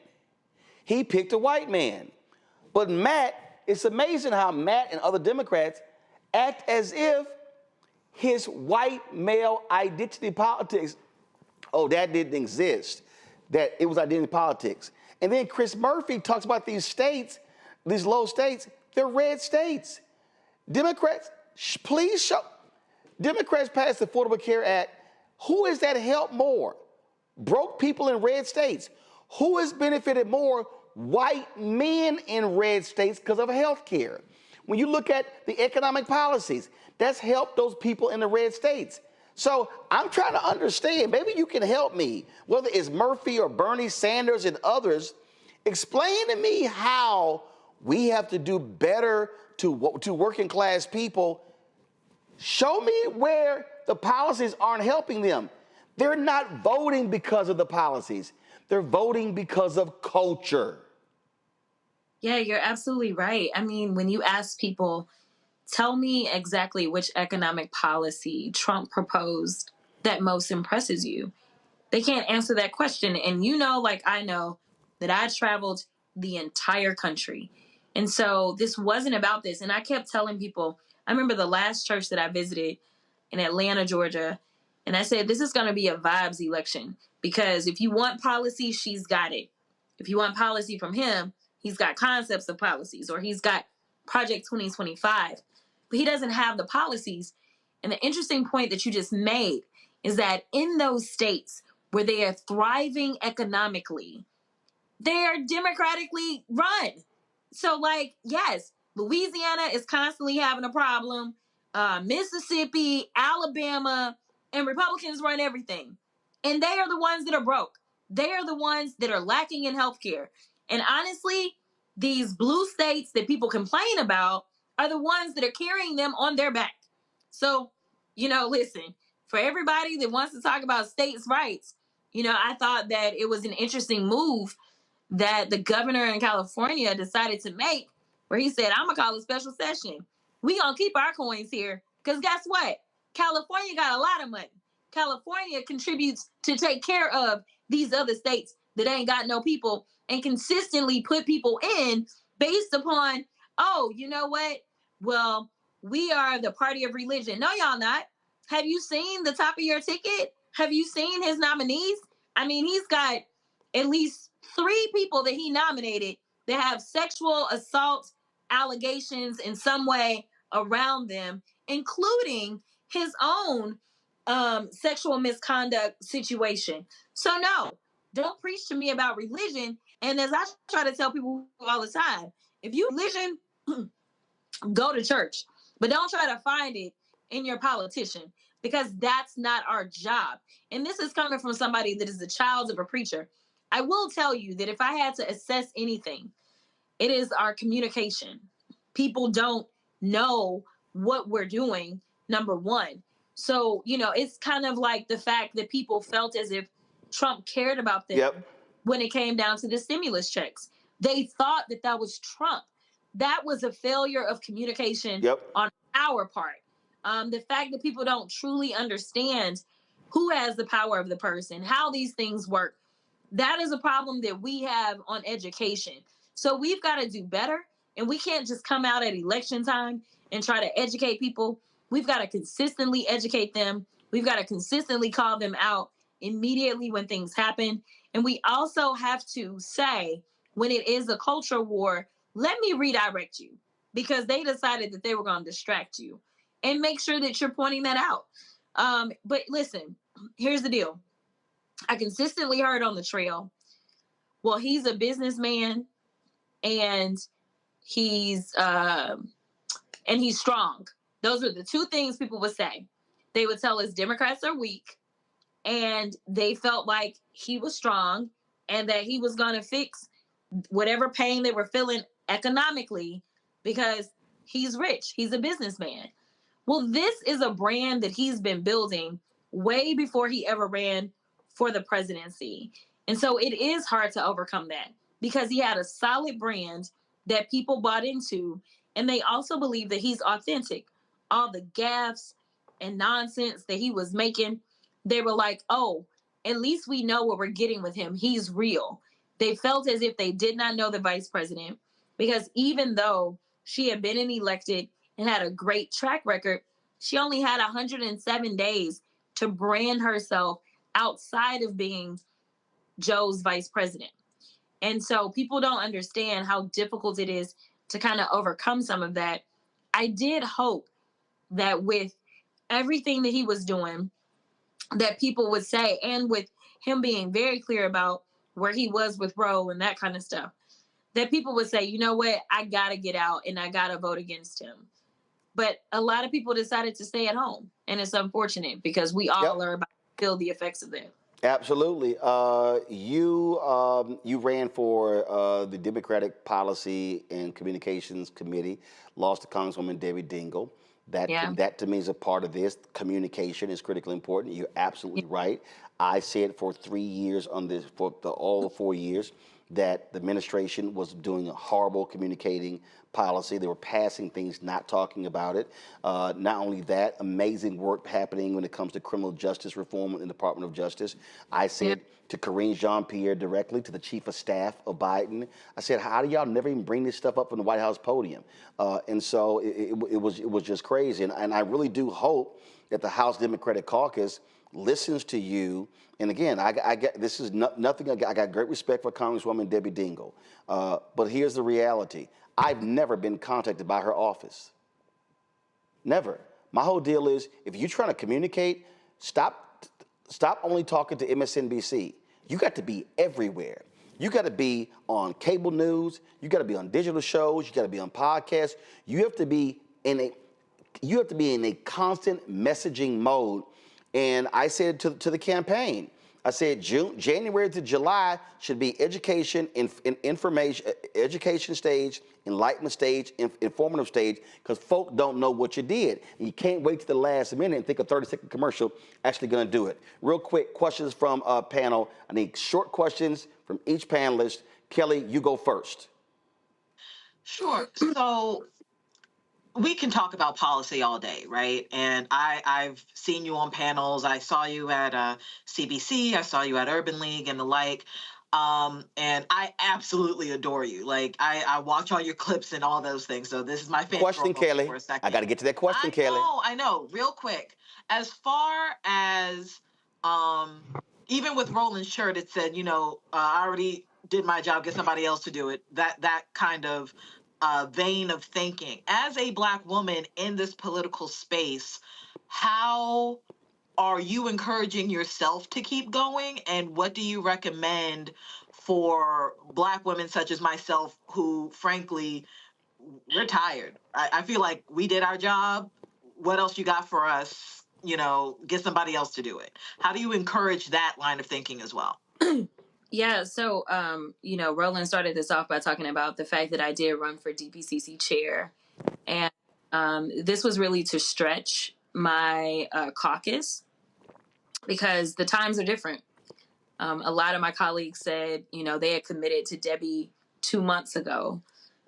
He picked a white man. But Matt, it's amazing how Matt and other Democrats act as if his white male identity politics, oh, that didn't exist, that it was identity politics. And then Chris Murphy talks about these states, these low states, they're red states. Democrats, please show. Democrats passed the Affordable Care Act. Who has that helped more? Broke people in red states. Who has benefited more? White men in red states because of health care. When you look at the economic policies, that's helped those people in the red states. So I'm trying to understand, maybe you can help me, whether it's Murphy or Bernie Sanders and others, explain to me how we have to do better to working class people. Show me where the policies aren't helping them. They're not voting because of the policies. They're voting because of culture. Yeah, you're absolutely right. I mean, when you ask people, tell me exactly which economic policy Trump proposed that most impresses you, they can't answer that question. And you know, like I know, that I traveled the entire country. And so this wasn't about this. And I kept telling people, I remember the last church that I visited in Atlanta, Georgia, and I said, this is going to be a vibes election, because if you want policy, she's got it. If you want policy from him, he's got concepts of policies, or he's got Project 2025, but he doesn't have the policies. And the interesting point that you just made is that in those states where they are thriving economically, they are democratically run. So, like, yes, Louisiana is constantly having a problem. Mississippi, Alabama, and Republicans run everything. And they are the ones that are broke. They are the ones that are lacking in healthcare. And honestly, these blue states that people complain about are the ones that are carrying them on their back. So, you know, listen, for everybody that wants to talk about states' rights, you know, I thought that it was an interesting move that the governor in California decided to make, where he said, I'm going to call a special session. We going to keep our coins here, because guess what? California got a lot of money. California contributes to take care of these other states that ain't got no people, and consistently put people in based upon, oh, you know what? Well, we are the party of religion. No, y'all not. Have you seen the top of your ticket? Have you seen his nominees? I mean, he's got at least 3 people that he nominated that have sexual assault allegations in some way around them, including his own sexual misconduct situation. So no, don't preach to me about religion. And as I try to tell people all the time, if you religion, go to church, but don't try to find it in your politician. because that's not our job. And this is coming from somebody that is the child of a preacher. I will tell you that if I had to assess anything, it is our communication. People don't know what we're doing, number one. So, it's kind of like the fact that people felt as if Trump cared about them when it came down to the stimulus checks. They thought that that was Trump. That was a failure of communication on our part. The fact that people don't truly understand who has the power of the person, how these things work, that is a problem that we have on education. So we've got to do better, and we can't just come out at election time and try to educate people. We've got to consistently educate them. We've got to consistently call them out immediately when things happen. And we also have to say, when it is a culture war, let me redirect you, because they decided that they were going to distract you, and make sure that you're pointing that out. But listen, here's the deal. I consistently heard on the trail, well, he's a businessman and he's strong. Those are the two things people would say. They would tell us Democrats are weak, and they felt like he was strong and that he was going to fix whatever pain they were feeling economically because he's rich. He's a businessman. Well, this is a brand that he's been building way before he ever ran for the presidency. And so it is hard to overcome that, because he had a solid brand that people bought into, and they also believe that he's authentic. All the gaffes and nonsense that he was making, they were like, oh, at least we know what we're getting with him. He's real. They felt as if they did not know the vice president, because even though she had been elected and had a great track record, she only had 107 days to brand herself outside of being Joe's vice president. And so people don't understand how difficult it is to kind of overcome some of that. I did hope that with everything that he was doing, that people would say, and with him being very clear about where he was with Roe and that kind of stuff, that people would say, you know what, I got to get out and I got to vote against him. But a lot of people decided to stay at home. And it's unfortunate, because we all are about to feel the effects of that. Absolutely. You ran for the Democratic Policy and Communications Committee, lost to Congresswoman Debbie Dingell. That to me is a part of this. Communication is critically important. You're absolutely right. I said for 3 years on this, all 4 years, that the administration was doing a horrible communicating policy. They were passing things, not talking about it. Not only that, amazing work happening when it comes to criminal justice reform in the Department of Justice. I said to Karine Jean-Pierre directly, to the chief of staff of Biden, I said, how do y'all never even bring this stuff up from the White House podium? And so it was just crazy. And I really do hope that the House Democratic Caucus listens to you. And again, I get this is nothing. I got great respect for Congresswoman Debbie Dingell, but here's the reality: I've never been contacted by her office. Never. My whole deal is, if you're trying to communicate, stop only talking to MSNBC. You got to be everywhere. You got to be on cable news. You got to be on digital shows. You got to be on podcasts. You have to be in a constant messaging mode. And I said to the campaign, I said January to July should be education, information, education stage, enlightenment stage, informative stage, because folk don't know what you did. And you can't wait to the last minute and think a 30-second commercial actually going to do it. Real quick, questions from panel. I need short questions from each panelist. Kelly, you go first. Sure. So we can talk about policy all day, right? And I've seen you on panels. I saw you at CBC. I saw you at Urban League and the like. And I absolutely adore you. Like, I watch all your clips and all those things. So this is my favorite. Question, Kelly. For a second. I got to get to that question, Kelly. I know. Real quick. As far as even with Roland's shirt, it said, I already did my job. Get somebody else to do it. That kind of vein of thinking. As a Black woman in this political space, how are you encouraging yourself to keep going? And what do you recommend for Black women such as myself who, frankly, we're tired? I feel like we did our job. What else you got for us get somebody else to do it? How do you encourage that line of thinking as well? Yeah, so, Roland started this off by talking about the fact that I did run for DPCC chair. And this was really to stretch my caucus because the times are different. A lot of my colleagues said, they had committed to Debbie 2 months ago.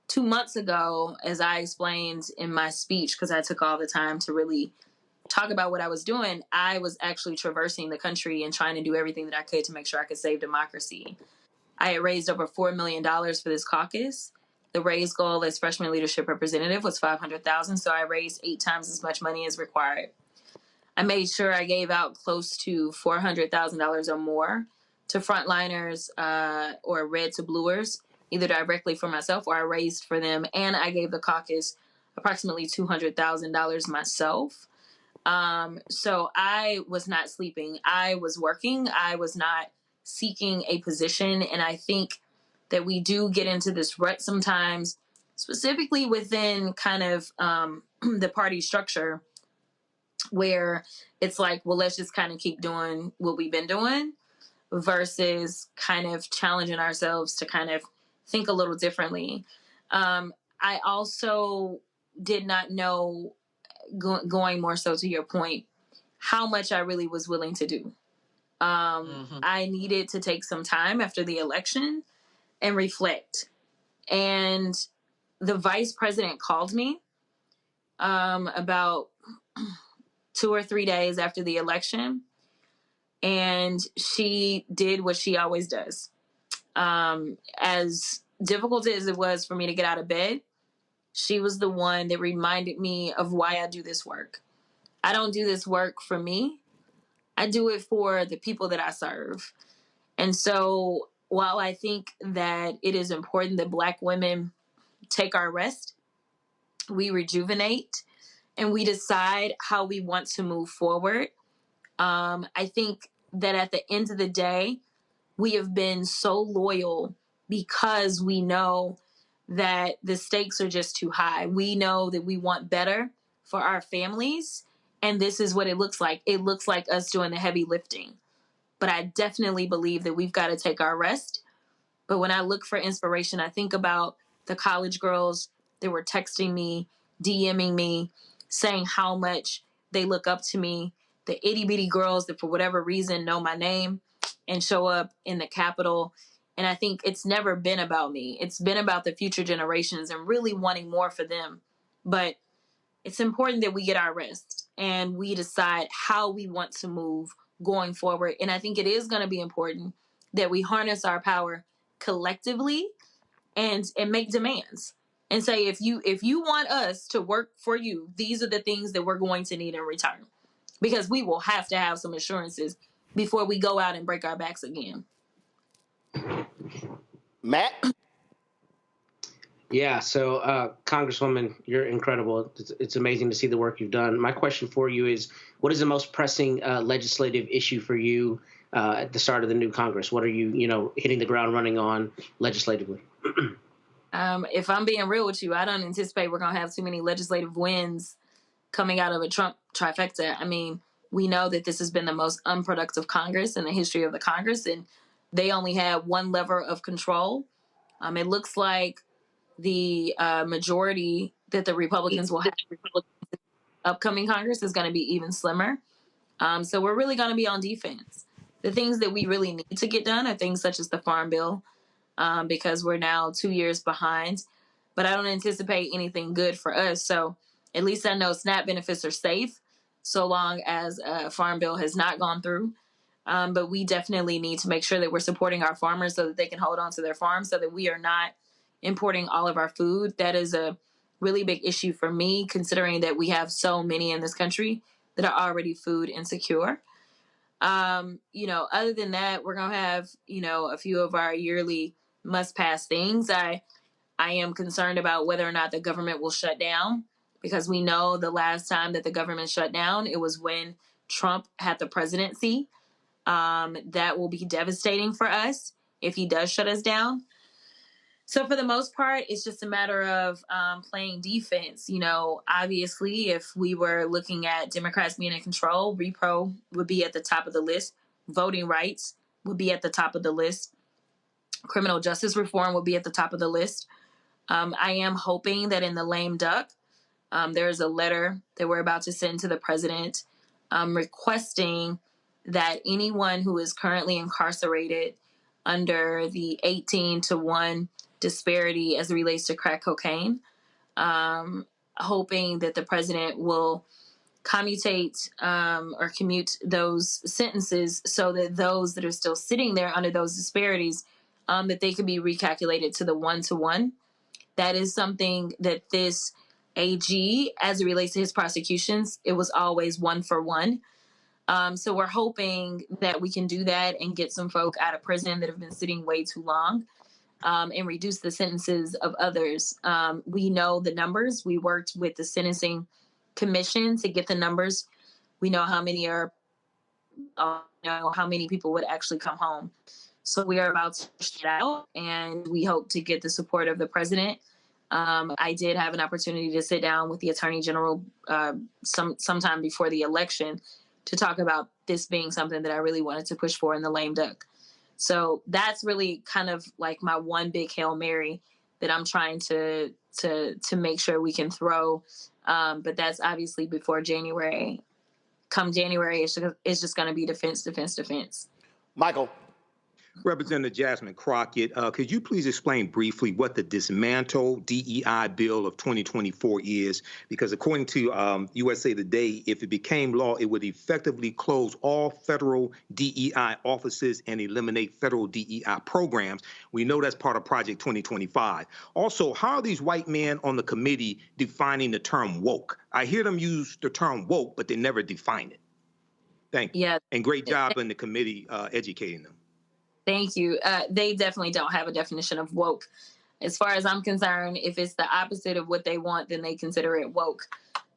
2 months ago, as I explained in my speech, because I took all the time to really talk about what I was doing, I was actually traversing the country and trying to do everything that I could to make sure I could save democracy. I had raised over $4 million for this caucus. The raised goal as freshman leadership representative was $500,000, so I raised 8 times as much money as required. I made sure I gave out close to $400,000 or more to frontliners or red to bluers, either directly for myself or I raised for them, and I gave the caucus approximately $200,000 myself. So I was not sleeping. I was working. I was not seeking a position. And I think that we do get into this rut sometimes, specifically within kind of the party structure, where it's like, well, let's just kind of keep doing what we've been doing versus kind of challenging ourselves to kind of think a little differently. I also did not know, going more so to your point, how much I really was willing to do. I needed to take some time after the election and reflect. And the vice president called me about 2 or 3 days after the election, and she did what she always does. As difficult as it was for me to get out of bed, she was the one that reminded me of why I do this work. I don't do this work for me. I do it for the people that I serve. And so while I think that it is important that Black women take our rest, we rejuvenate, and we decide how we want to move forward, I think that at the end of the day, we have been so loyal because we know that the stakes are just too high. We know that we want better for our families, and this is what it looks like. It looks like us doing the heavy lifting. But I definitely believe that we've got to take our rest. But when I look for inspiration, I think about the college girls that were texting me, DMing me, saying how much they look up to me, the itty bitty girls that for whatever reason know my name and show up in the Capitol. And I think it's never been about me. It's been about the future generations and really wanting more for them. But it's important that we get our rest and we decide how we want to move going forward. And I think it is going to be important that we harness our power collectively and make demands and say, if you want us to work for you, these are the things that we're going to need in return, because we will have to have some assurances before we go out and break our backs again. Matt? Yeah, so Congresswoman, you're incredible. It's amazing to see the work you've done. My question for you is, what is the most pressing legislative issue for you at the start of the new Congress? What are you, hitting the ground running on legislatively? If I'm being real with you, I don't anticipate we're going to have too many legislative wins coming out of a Trump trifecta. I mean, we know that this has been the most unproductive Congress in the history of the Congress, and they only had one lever of control. It looks like the majority that the Republicans will have in the upcoming Congress is going to be even slimmer. So we're really going to be on defense. The things that we really need to get done are things such as the Farm Bill, because we're now 2 years behind. But I don't anticipate anything good for us. So at least I know SNAP benefits are safe so long as a Farm Bill has not gone through. But we definitely need to make sure that we're supporting our farmers so that they can hold on to their farms, so that we are not importing all of our food. That is a really big issue for me, considering that we have so many in this country that are already food insecure. Other than that, we're going to have, a few of our yearly must-pass things. I am concerned about whether or not the government will shut down, because we know the last time that the government shut down, it was when Trump had the presidency. That will be devastating for us if he does shut us down. So for the most part, it's just a matter of playing defense. You know, obviously, if we were looking at Democrats being in control, repro would be at the top of the list. Voting rights would be at the top of the list. Criminal justice reform would be at the top of the list. I am hoping that in the lame duck, there's a letter that we're about to send to the president requesting that anyone who is currently incarcerated under the 18-to-1 disparity as it relates to crack cocaine, hoping that the president will commute those sentences so that those that are still sitting there under those disparities, that they can be recalculated to the 1-to-1. That is something that this AG, as it relates to his prosecutions, it was always 1-for-1. So we're hoping that we can do that and get some folk out of prison that have been sitting way too long, and reduce the sentences of others. We know the numbers. We worked with the Sentencing Commission to get the numbers. We know how many how many people would actually come home. So we are about to push it out, and we hope to get the support of the president. I did have an opportunity to sit down with the Attorney General sometime before the election to talk about this being something that I really wanted to push for in the lame duck. So that's really kind of like my one big Hail Mary that I'm trying to make sure we can throw. But that's obviously before January. Come January, it's just going to be defense. Michael. Representative Jasmine Crockett, could you please explain briefly what the Dismantle DEI Bill of 2024 is? Because according to USA Today, if it became law, it would effectively close all federal DEI offices and eliminate federal DEI programs. We know that's part of Project 2025. Also, how are these white men on the committee defining the term woke? I hear them use the term woke, but they never define it. Thank you. Yeah. And great job in the committee educating them. Thank you. They definitely don't have a definition of woke. As far as I'm concerned, if it's the opposite of what they want, then they consider it woke.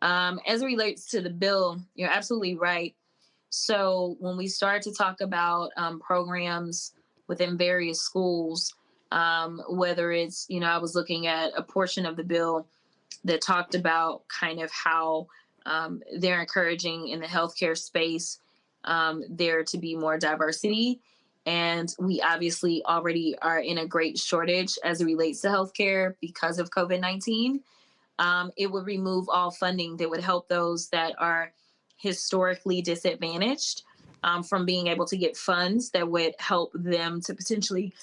As it relates to the bill, you're absolutely right. So when we start to talk about programs within various schools, whether it's, I was looking at a portion of the bill that talked about kind of how they're encouraging in the healthcare space there to be more diversity. And we obviously already are in a great shortage as it relates to healthcare because of COVID-19. It would remove all funding that would help those that are historically disadvantaged from being able to get funds that would help them to potentially,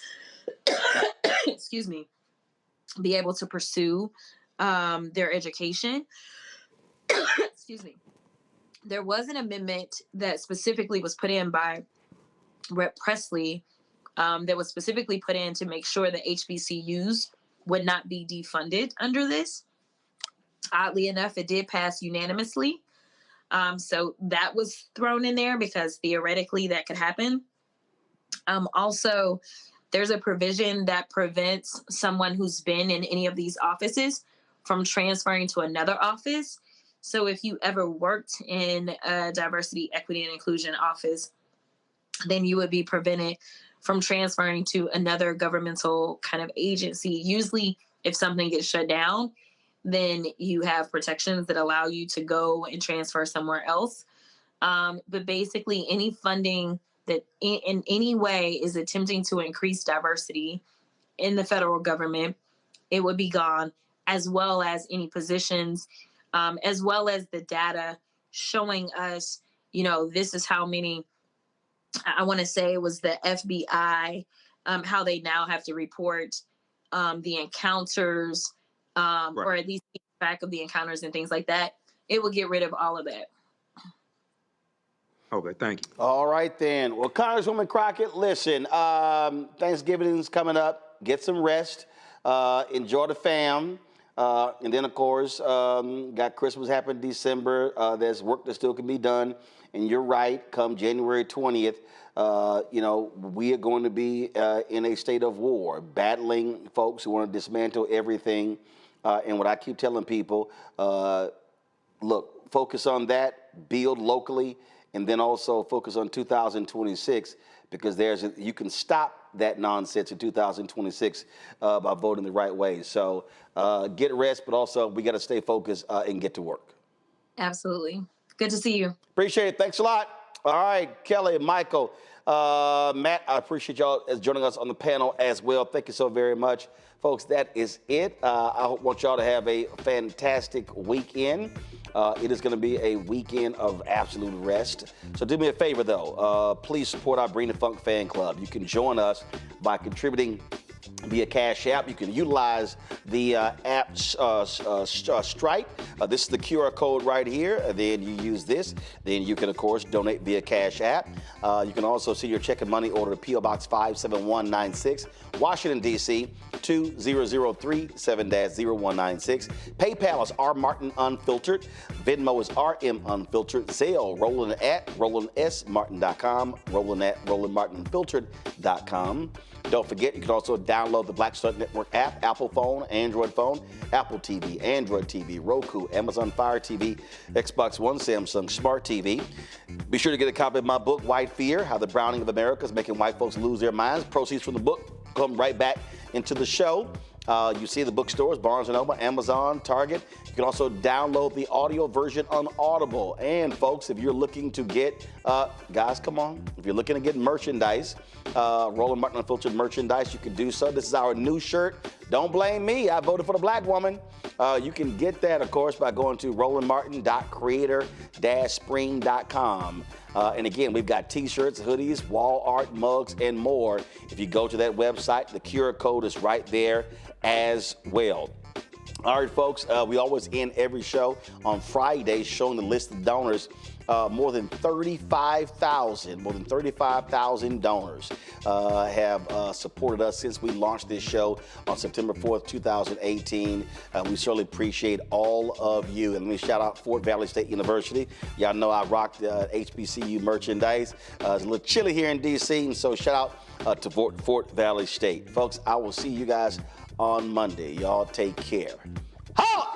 be able to pursue their education. There was an amendment that specifically was put in by Rep. Presley that was specifically put in to make sure that HBCUs would not be defunded under this. Oddly enough, it did pass unanimously. So that was thrown in there because theoretically that could happen. Also, there's a provision that prevents someone who's been in any of these offices from transferring to another office. So if you ever worked in a diversity, equity, and inclusion office, then you would be prevented from transferring to another governmental kind of agency. Usually, if something gets shut down, then you have protections that allow you to go and transfer somewhere else. But basically, any funding that in any way is attempting to increase diversity in the federal government, it would be gone, as well as any positions, as well as the data showing us, this is how many. I want to say it was the FBI, how they now have to report the encounters, or at least keep track of the encounters and things like that. It will get rid of all of that. Okay, thank you. All right, then. Well, Congresswoman Crockett, listen, Thanksgiving is coming up. Get some rest. Enjoy the fam. And then, of course, got Christmas happening December. There's work that still can be done. And you're right, come January 20th, we are going to be in a state of war, battling folks who want to dismantle everything. And what I keep telling people, look, focus on that, build locally, and then also focus on 2026, because you can stop that nonsense in 2026 by voting the right way. So get rest, but also we got to stay focused and get to work. Absolutely. Good to see you. Appreciate it. Thanks a lot. All right, Kelly, Michael, Matt, I appreciate y'all as joining us on the panel as well. Thank you so very much. Folks, that is it. I want y'all to have a fantastic weekend. It is going to be a weekend of absolute rest. So do me a favor, though. Please support our Bring the Funk fan club. You can join us by contributing via Cash App. You can utilize the app Stripe. This is the QR code right here. Then you use this. Then you can, of course, donate via Cash App. You can also see your check and money order to P.O. Box 57196, Washington, D.C., 20037-0196. PayPal is R Martin Unfiltered. Venmo is RM Unfiltered. Zelle, Roland at RolandSMartin.com. Roland at RolandMartinUnfiltered.com. Don't forget, you can also download the Black Star Network app, Apple phone, Android phone, Apple TV, Android TV, Roku, Amazon Fire TV, Xbox One, Samsung Smart TV. Be sure to get a copy of my book, White Fear, How the Browning of America is Making White Folks Lose Their Minds. Proceeds from the book come right back into the show. You see the bookstores, Barnes & Noble, Amazon, Target. You can also download the audio version on Audible. And folks, if you're looking to get, guys, come on. If you're looking to get merchandise, Roland Martin Unfiltered merchandise, you can do so. This is our new shirt. Don't blame me. I voted for the black woman. You can get that, of course, by going to rolandmartin.creator-spring.com. And again, we've got t-shirts, hoodies, wall art, mugs, and more. If you go to that website, the QR code is right there as well. All right, folks, we always end every show on Friday showing the list of donors. More than 35,000 donors have supported us since we launched this show on September 4th, 2018. We certainly appreciate all of you. And let me shout out Fort Valley State University. Y'all know I rocked HBCU merchandise. It's a little chilly here in D.C., and so shout out to Fort Valley State. Folks, I will see you guys on Monday. Y'all take care. Holla!